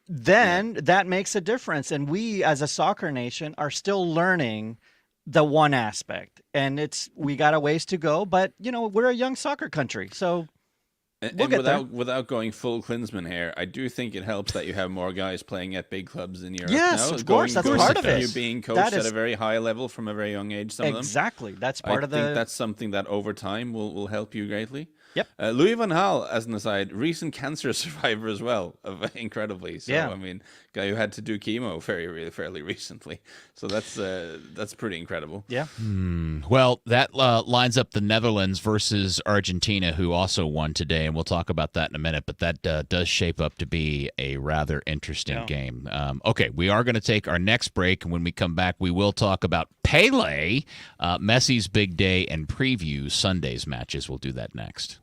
then that makes a difference. And we as a soccer nation are still learning the one aspect, and we got a ways to go, but we're a young soccer country, so we'll get there. Without going full Klinsmann here, I do think it helps that you have more guys playing at big clubs in Europe. Yes, now. of course, that's part of it. You being coached at a very high level from a very young age. Some of them. Exactly, that's part of I think that's something that over time will help you greatly. Yep. Louis van Gaal, as an aside, recent cancer survivor as well, incredibly. So Yeah. I mean, guy who had to do chemo fairly recently. So that's pretty incredible. Yeah. Well, that lines up the Netherlands versus Argentina, who also won today, and we'll talk about that in a minute. But that does shape up to be a rather interesting game. Okay, we are going to take our next break, and when we come back, we will talk about Pele, Messi's big day, and preview Sunday's matches. We'll do that next.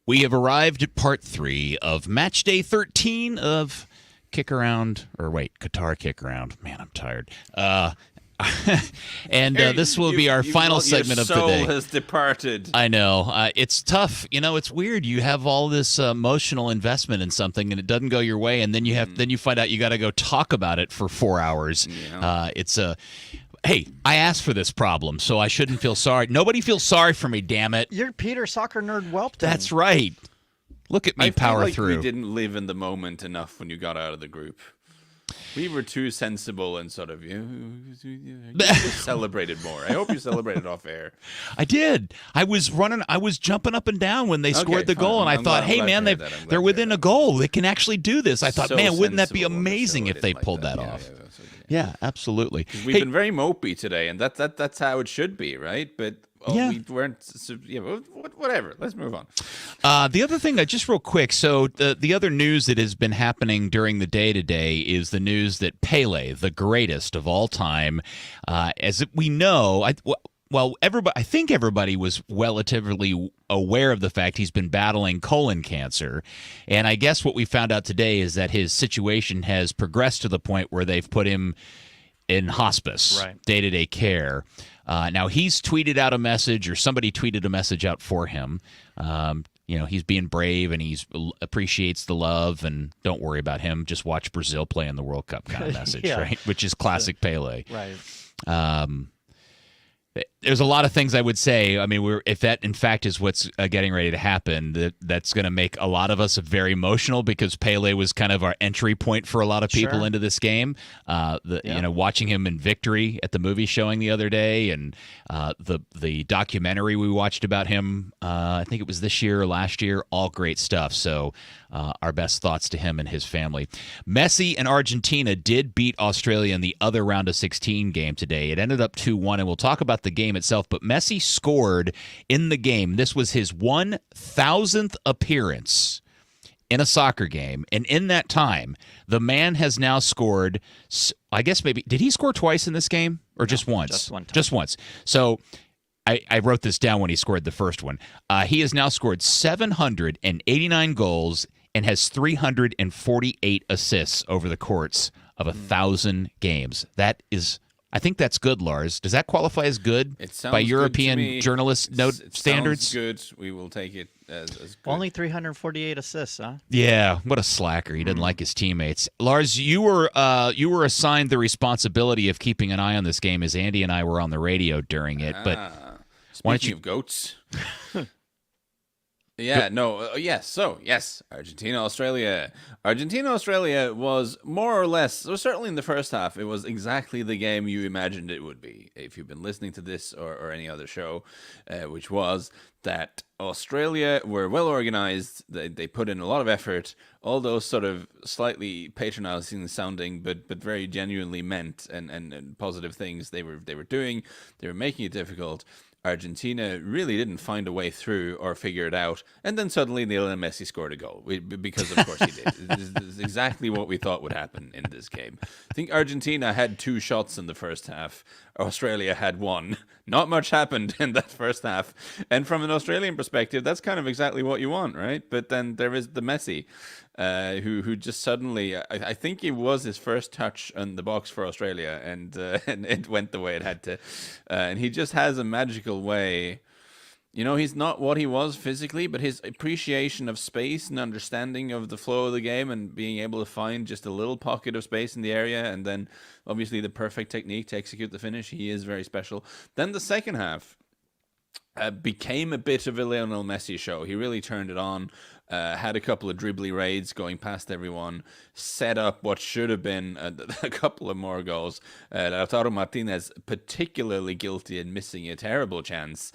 We have arrived at part 3 of Matchday 13 of KickAround, Qatar KickAround. Man, I'm tired. And this will be our final segment of the day. Your soul has departed. I know. It's tough. It's weird. You have all this emotional investment in something, and it doesn't go your way, and then you find out you got to go talk about it for 4 hours. Yeah. Hey, I asked for this problem, so I shouldn't feel sorry. Nobody feels sorry for me, damn it. You're Peter Soccer Nerd Whelpton. That's right. Look at me power like through. We didn't live in the moment enough when you got out of the group. We were too sensible and sort of you celebrated more. I hope you celebrated off air. I did. I was jumping up and down when they scored the goal, and I thought, hey man, they're within a goal. They can actually do this. I thought, man, wouldn't that be amazing if they pulled that off? Yeah, absolutely. We've been very mopey today, and that's how it should be, right? But we weren't. Whatever. Let's move on. The other thing, just real quick. So the other news that has been happening during the day today is the news that Pele, the greatest of all time, as we know, I think everybody was relatively aware of the fact he's been battling colon cancer. And I guess what we found out today is that his situation has progressed to the point where they've put him in hospice, day-to-day care. Now, he's tweeted out a message, or somebody tweeted a message out for him. He's being brave, and he appreciates the love, and don't worry about him. Just watch Brazil play in the World Cup kind of message, right? Which is classic Pele. Right. there's a lot of things I would say. I mean, if that in fact is what's getting ready to happen, that's going to make a lot of us very emotional because Pele was kind of our entry point for a lot of people into this game. Watching him in victory at the movie showing the other day, and the documentary we watched about him, I think it was this year or last year, all great stuff. So our best thoughts to him and his family. Messi and Argentina did beat Australia in the other round of 16 game today. It ended up 2-1, and we'll talk about the game itself, but Messi scored in the game. This was his 1,000th appearance in a soccer game, and in that time, the man has now scored, I guess maybe, did he score twice in this game, or just once? Just one time. Just once. So I wrote this down when he scored the first one. He has now scored 789 goals and has 348 assists over the course of 1,000 games. That is, I think that's good, Lars. Does that qualify as good by European journalist standards? Sounds good. We will take it as good. Only 348 assists, huh? Yeah, what a slacker. He didn't like his teammates. Lars, you were assigned the responsibility of keeping an eye on this game as Andy and I were on the radio during it. But speaking of goats. Yes, Argentina, Australia. Argentina, Australia was more or less, so certainly in the first half, it was exactly the game you imagined it would be. If you've been listening to this or any other show, which was that Australia were well organized, they put in a lot of effort, all those sort of slightly patronizing sounding, but very genuinely meant and positive things they were doing. They were making it difficult. Argentina really didn't find a way through or figure it out. And then suddenly Lionel Messi scored a goal, because of course he did. This is exactly what we thought would happen in this game. I think Argentina had 2 shots in the first half. Australia had 1. Not much happened in that first half. And from an Australian perspective, that's kind of exactly what you want, right? But then there is the Messi, who just suddenly, I think it was his first touch on the box for Australia, and it went the way it had to. And he just has a magical way. You know, he's not what he was physically, but his appreciation of space and understanding of the flow of the game and being able to find just a little pocket of space in the area, and then obviously the perfect technique to execute the finish, he is very special. Then the second half became a bit of a Lionel Messi show. He really turned it on. Had a couple of dribbly raids going past everyone, set up what should have been a couple of more goals. Lautaro Martinez particularly guilty in missing a terrible chance.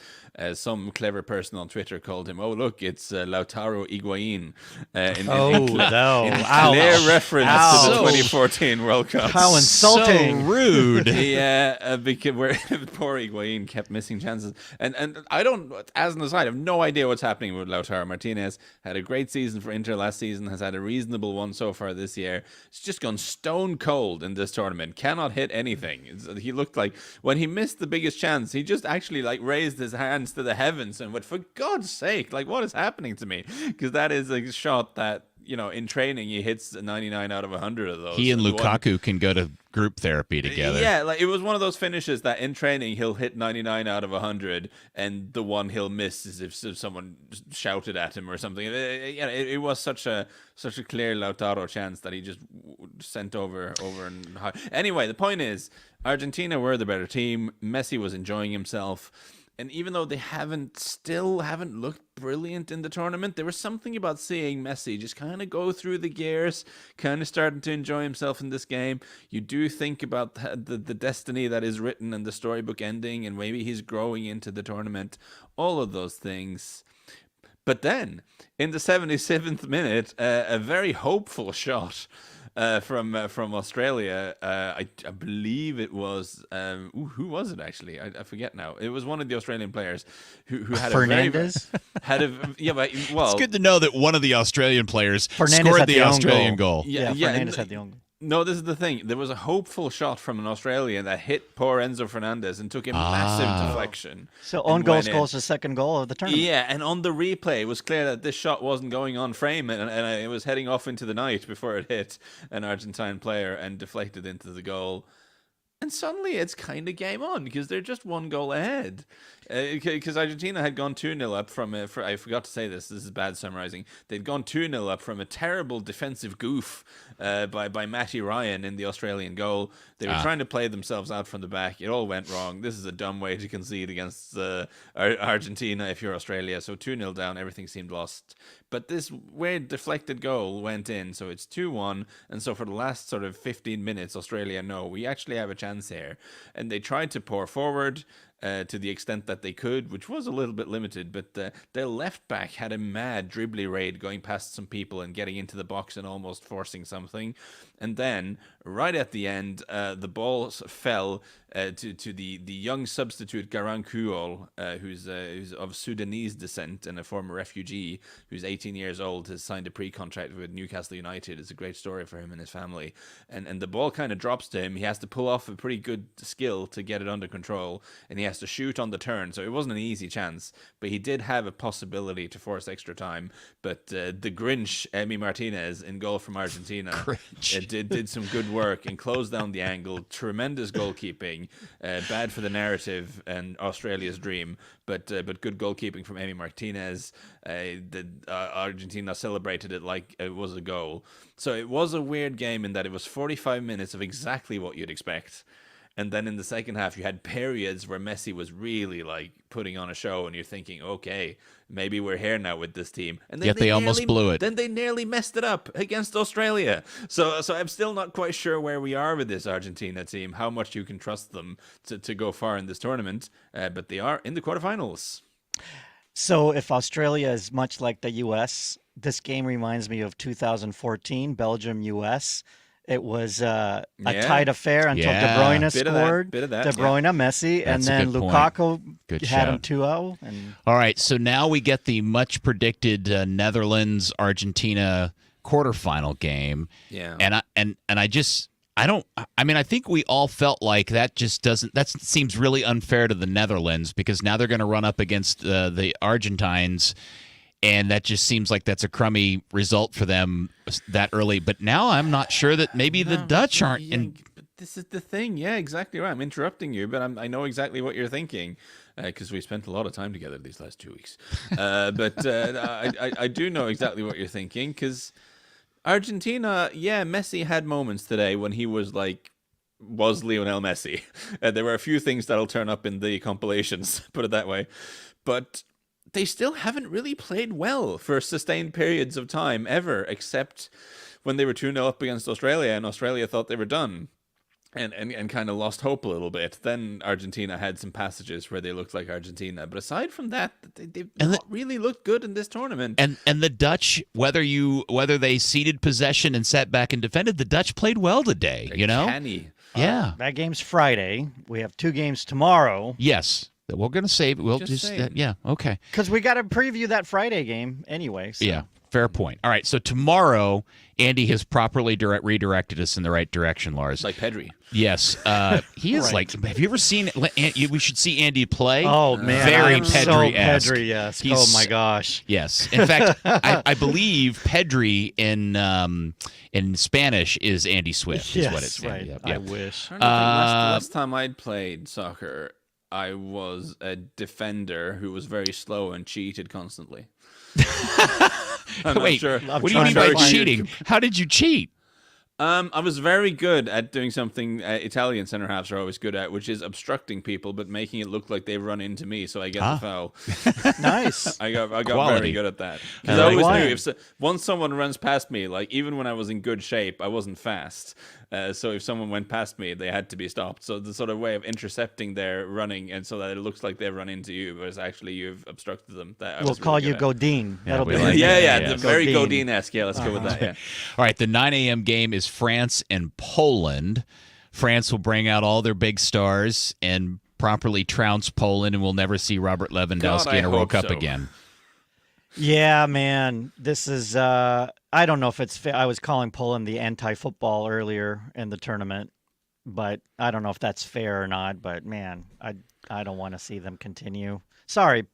Some clever person on Twitter called him, "Oh, look, it's Lautaro Higuain." In clear reference to the 2014 World Cup. How insulting. So rude. Yeah, because poor Higuain kept missing chances. And I don't, as an aside, I have no idea what's happening with Lautaro Martinez. Had a great season for Inter last season, has had a reasonable one so far this year. It's just gone stone cold in this tournament. Cannot hit anything. He looked like, when he missed the biggest chance, he just actually raised his hands to the heavens and went, for God's sake, what is happening to me? Because that is a shot that, in training, he hits 99 out of 100 of those. He and Lukaku can go to group therapy together. Yeah, it was one of those finishes that in training he'll hit 99 out of 100, and the one he'll miss is if someone shouted at him or something. It was such a clear Lautaro chance that he just sent over and high. Anyway, the point is, Argentina were the better team. Messi was enjoying himself. And even though they still haven't looked brilliant in the tournament, there was something about seeing Messi just kind of go through the gears, kind of starting to enjoy himself in this game. You do think about the destiny that is written and the storybook ending, and maybe he's growing into the tournament, all of those things. But then, in the 77th minute, a very hopeful shot from Australia. I believe it was who was it actually? I forget now. It was one of the Australian players who had Fernandez. It's good to know that one of the Australian players Fernandez scored the Australian goal. Fernandez had the own goal. No, this is the thing. There was a hopeful shot from an Australian that hit poor Enzo Fernandez and took a massive deflection. So own goal scores the second goal of the tournament. Yeah, and on the replay, it was clear that this shot wasn't going on frame, and it was heading off into the night before it hit an Argentine player and deflected into the goal. And suddenly it's kind of game on because they're just one goal ahead. Because Argentina had gone 2-0 up from I forgot to say this is bad summarizing. They'd gone 2-0 up from a terrible defensive goof by Matty Ryan in the Australian goal. They were trying to play themselves out from the back. It all went wrong. This is a dumb way to concede against Argentina if you're Australia. So 2-0 down, everything seemed lost. But this weird deflected goal went in, so it's 2-1. And so for the last sort of 15 minutes, Australia know we actually have a chance here. And they tried to pour forward to the extent that they could, which was a little bit limited. But their left back had a mad dribbly raid going past some people and getting into the box and almost forcing something. And then, right at the end, the ball fell to the young substitute Garang Kuol, who's of Sudanese descent and a former refugee who's 18 years old, has signed a pre-contract with Newcastle United. It's a great story for him and his family. And the ball kind of drops to him. He has to pull off a pretty good skill to get it under control, and he has to shoot on the turn. So it wasn't an easy chance, but he did have a possibility to force extra time. But the Grinch, Emi Martinez, in goal from Argentina, did some good work and closed down the angle. Tremendous goalkeeping. Bad for the narrative and Australia's dream, but good goalkeeping from Emi Martinez. Argentina celebrated it like it was a goal. So it was a weird game in that it was 45 minutes of exactly what you'd expect. And then in the second half, you had periods where Messi was really like putting on a show, and you're thinking, okay, maybe we're here now with this team. And then Yet they almost blew it. Then they nearly messed it up against Australia. So I'm still not quite sure where we are with this Argentina team, how much you can trust them to go far in this tournament. But they are in the quarterfinals. So if Australia is much like the U.S., this game reminds me of 2014 Belgium-U.S. It was a tight affair until De Bruyne scored. Bit of that, De Bruyne, Messi, and That's a then good point. Lukaku Good had him shout. 2-0. And All right, so now we get the much predicted Netherlands-Argentina quarterfinal game. Yeah. I think we all felt like that seems really unfair to the Netherlands, because now they're going to run up against the Argentines, and that just seems like that's a crummy result for them that early. But now I'm not sure that maybe the Dutch aren't. But this is the thing. Yeah, exactly right. I'm interrupting you, but I know exactly what you're thinking, because we spent a lot of time together these last 2 weeks. But I do know exactly what you're thinking, because Argentina, Messi had moments today when he was Lionel Messi. There were a few things that'll turn up in the compilations, put it that way. But they still haven't really played well for sustained periods of time ever, except when they were 2-0 up against Australia and Australia thought they were done and kind of lost hope a little bit. Then Argentina had some passages where they looked like Argentina. But aside from that, they've not really looked good in this tournament. And the Dutch, whether they ceded possession and sat back and defended, the Dutch played well today. They're you know, canny. Yeah. that game's Friday. We have 2 games tomorrow. Yes. We're going to save it. We'll Just just saying. yeah. Okay. Because we got to preview that Friday game anyway. So. Yeah. Fair point. All right. So tomorrow, Andy has properly redirected us in the right direction, Lars. Like Pedri. Yes. He is Right. have you ever seen, we should see Andy play. Oh, man. Very I'm so Pedri-esque. Pedri-esque. He's- Oh, my gosh. Yes. In fact, I believe Pedri in Spanish is Andy Swift, is Yes, what it's right. Yep. I wish. The last time I'd played soccer, I was a defender who was very slow and cheated constantly. I'm not Wait, sure. what do you mean by cheating? How did you cheat? I was very good at doing something Italian center halves are always good at, which is obstructing people but making it look like they run into me, so I get the foul. Nice. I got Quality. very good at that. Because I always knew once someone runs past me, like even when I was in good shape, I wasn't fast. So if someone went past me, they had to be stopped. So the sort of way of intercepting their running, and so that it looks like they've run into you, but it's actually you've obstructed them. We'll call you Godin. That'll be we like like that. the very Godin. Godin-esque. Yeah, let's go with that. Yeah. All right, the 9 a.m. game is France and Poland. France will bring out all their big stars and properly trounce Poland, and we'll never see Robert Lewandowski in a World hope Cup so. again. Yeah, man. This is, I don't know if it's fair. I was calling Poland the anti-football earlier in the tournament, but I don't know if that's fair or not. But, man, I don't want to see them continue. Sorry,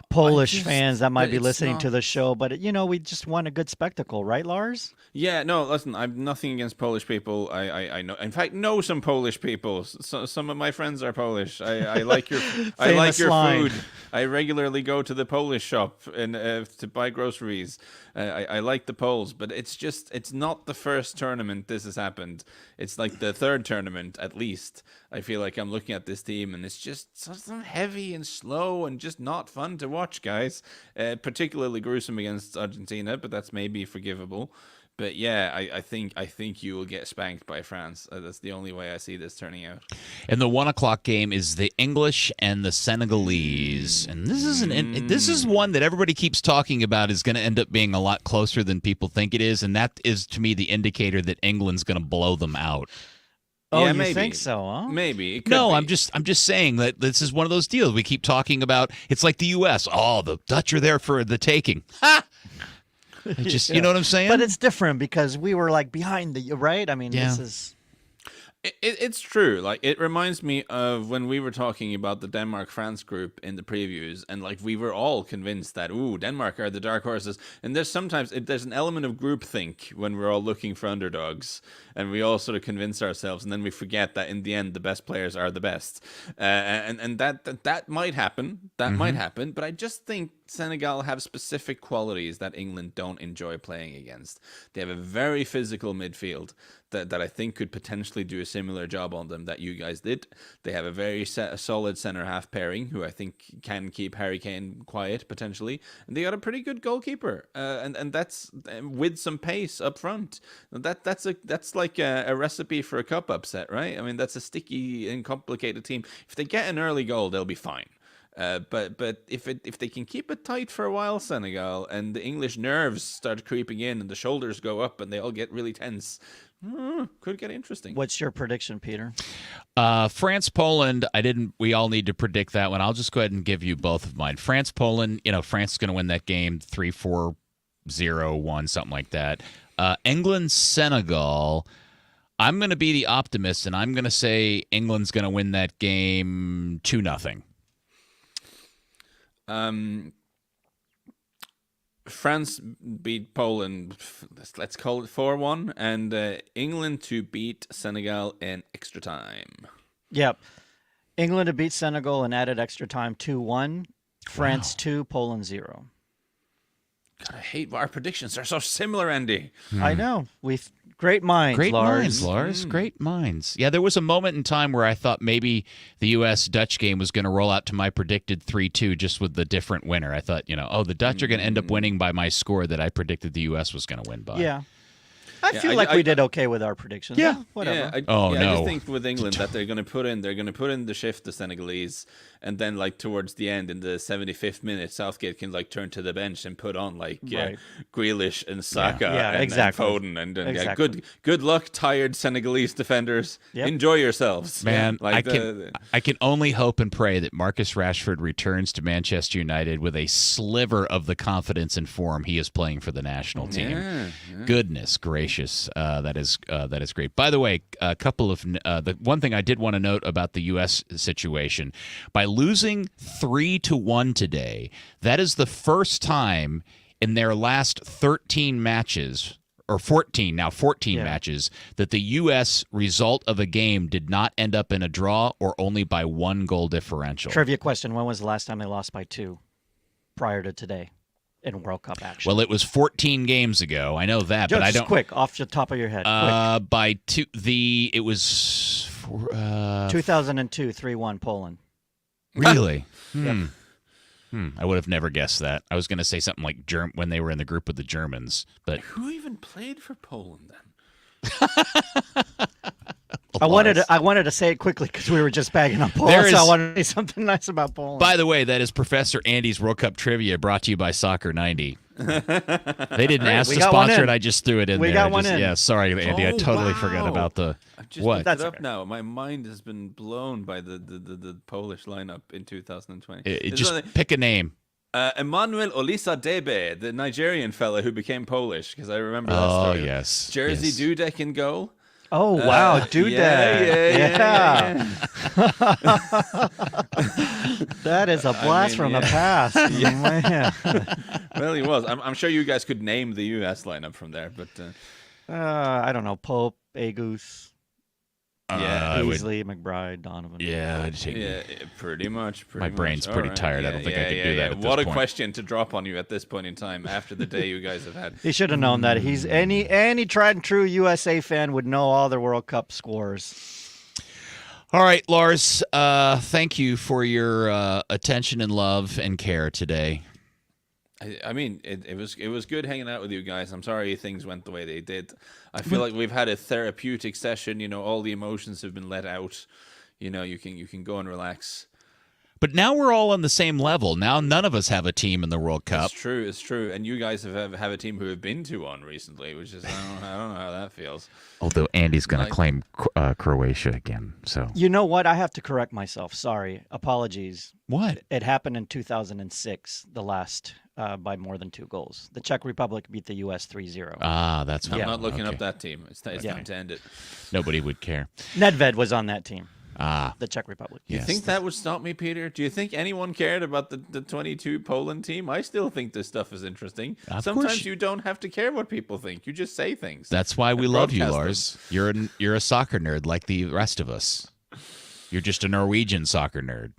Polish just- fans that might but be it's listening to not- the show, but we just want a good spectacle, right, Lars? Yeah, no, listen, I've nothing against Polish people. I know, in fact, know some Polish people. Some of my friends are Polish. I like your I like Famous your line. food. I regularly go to the Polish shop and to buy groceries. I like the Poles, but it's not the first tournament this has happened. It's like the third tournament at least. I feel like I'm looking at this team and it's just something heavy and slow and just not fun to watch, guys. Particularly gruesome against Argentina, but that's maybe forgivable. But yeah, I think you will get spanked by France. That's the only way I see this turning out. And the 1:00 game is the English and the Senegalese, and this is one that everybody keeps talking about is going to end up being a lot closer than people think it is, and that is to me the indicator that England's going to blow them out. Oh, Yeah, you maybe. think so, huh? Maybe. It could No, be. I'm just saying that this is one of those deals we keep talking about. It's like the U.S. Oh, the Dutch are there for the taking. Ha! You know what I'm saying? But it's different because we were like behind right? I mean, Yeah. this is It's true. Like, it reminds me of when we were talking about the Denmark-France group in the previews, and like we were all convinced that Denmark are the dark horses. And there's an element of groupthink when we're all looking for underdogs, and we all sort of convince ourselves, and then we forget that in the end the best players are the best, and that might happen. That might happen. But I just think Senegal have specific qualities that England don't enjoy playing against. They have a very physical midfield that I think could potentially do a similar job on them that you guys did. They have a very solid centre-half pairing who I think can keep Harry Kane quiet, potentially. And they got a pretty good goalkeeper. And that's with some pace up front. That's like a recipe for a cup upset, right? I mean, that's a sticky and complicated team. If they get an early goal, they'll be fine. But if they can keep it tight for a while, Senegal, and the English nerves start creeping in and the shoulders go up and they all get really tense, could get interesting. What's your prediction, Peter? France, Poland. We all need to predict that one. I'll just go ahead and give you both of mine. France, Poland. France is going to win that game 3-4, 0-1, something like that. England, Senegal. I'm going to be the optimist, and I'm going to say England's going to win that game 2-0. France beat Poland, let's call it 4-1, and England to beat Senegal in extra time. Yep. England to beat Senegal in added extra time 2-1. France 2, Poland 0. God, I hate our predictions are so similar, Andy. I know. We've great minds, Great Lars. minds, Lars. Great minds. Yeah, there was a moment in time where I thought maybe the U.S.-Dutch game was going to roll out to my predicted 3-2 just with the different winner. I thought, the Dutch are going to end up winning by my score that I predicted the U.S. was going to win by. Yeah. I feel like we did okay with our predictions. Yeah. Whatever. I no. just think with England that they're going to put in the shift the Senegalese, and then like towards the end in the 75th minute, Southgate can like turn to the bench and put on like Right. Grealish and Saka and exactly. Foden and Exactly. good luck, tired Senegalese defenders. Yep. Enjoy yourselves, Man, Like I can only hope and pray that Marcus Rashford returns to Manchester United with a sliver of the confidence and form he is playing for the national team. Yeah. Goodness gracious, that is great. By the way, a couple of the one thing I did want to note about the U.S. situation: by losing 3-1 today, that is the first time in their last 13 matches. Or 14 matches, that the U.S. result of a game did not end up in a draw or only by 1 goal differential. Trivia question. When was the last time they lost by 2 prior to today in World Cup action? Well, it was 14 games ago. I know that, but I don't. Quick, off the top of your head. Quick. By 2, it was 2002, 3-1 Poland. really. I would have never guessed that. I was going to say something like when they were in the group with the Germans, but Who even played for Poland then? I wanted to say it quickly because we were just bagging on Poland, so I wanted to say something nice about Poland. By the way, that is Professor Andy's World Cup trivia, brought to you by Soccer 90. They didn't ask to sponsor it. I just threw it in there. We got one in. Yeah, sorry, Andy. I totally wow. forgot about the I've just what. looked That's it up okay. now. My mind has been blown by the Polish lineup in 2020. Just pick a name. Emmanuel Olisadebe, the Nigerian fella who became Polish, because I remember that story. Yes. Jerzy yes. Dudek in goal. Oh, wow. Do that. That is a blast from the past. Man. Well, he was. I'm sure you guys could name the U.S. lineup from there, but I don't know. Pope, Agus, Beasley, McBride, Donovan. I'd take pretty much. My brain's pretty tired. I don't think I could do that at this What a point. question to drop on you at this point in time after the day you guys have had. He should have known that. He's any tried and true USA fan would know all the World Cup scores. All right, Lars, thank you for your attention and love and care today. I mean, it was good hanging out with you guys. I'm sorry things went the way they did. I feel like we've had a therapeutic session. You know, all the emotions have been let out. You know, you can go and relax. But now we're all on the same level. Now none of us have a team in the World Cup. It's true. And you guys have a team who have been to one recently, which is, I don't know how that feels. Although Andy's going to claim Croatia again. So You know what? I have to correct myself. Sorry. Apologies. what? It happened in 2006, the last by more than 2 goals. The Czech Republic beat the U.S. 3-0. Ah, that's I'm what. not looking okay. up that team. It's time to end it. Nobody would care. Nedved was on that team. Ah, The Czech Republic. You think that would stop me, Peter? Do you think anyone cared about the 22 Poland team? I still think this stuff is interesting. Sometimes you don't have to care what people think. You just say things. That's why we love you, broadcast Lars. You're a soccer nerd like the rest of us. You're just a Norwegian soccer nerd.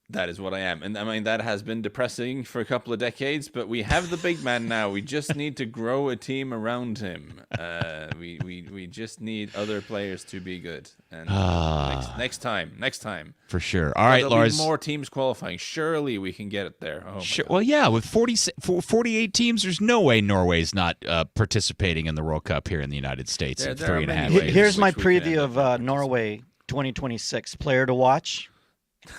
That is what I am. And I mean, that has been depressing for a couple of decades, but we have the big man now. We just need to grow a team around him. We just need other players to be good. And next time. For sure. All right, there'll Lars. be more teams qualifying. Surely we can get it there. Oh, Sure. Well, yeah, with 48 teams, there's no way Norway's not participating in the World Cup here in the United States in there are 3.5 many years. ways. Here's my which we can preview end of up Norway 2026. Player to watch,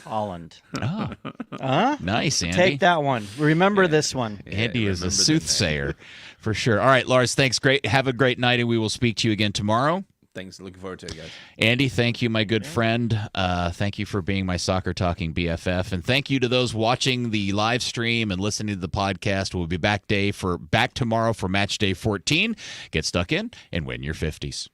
Holland. Oh, nice, Andy. Take that one. Remember this one. Andy is a remember the name. soothsayer, for sure. All right, Lars, thanks. Great. Have a great night, and we will speak to you again tomorrow. Thanks. Looking forward to it, guys. Andy, thank you, my good friend. Thank you for being my soccer talking BFF, and thank you to those watching the live stream and listening to the podcast. We'll be back tomorrow for Matchday 14. Get stuck in and win your 50s.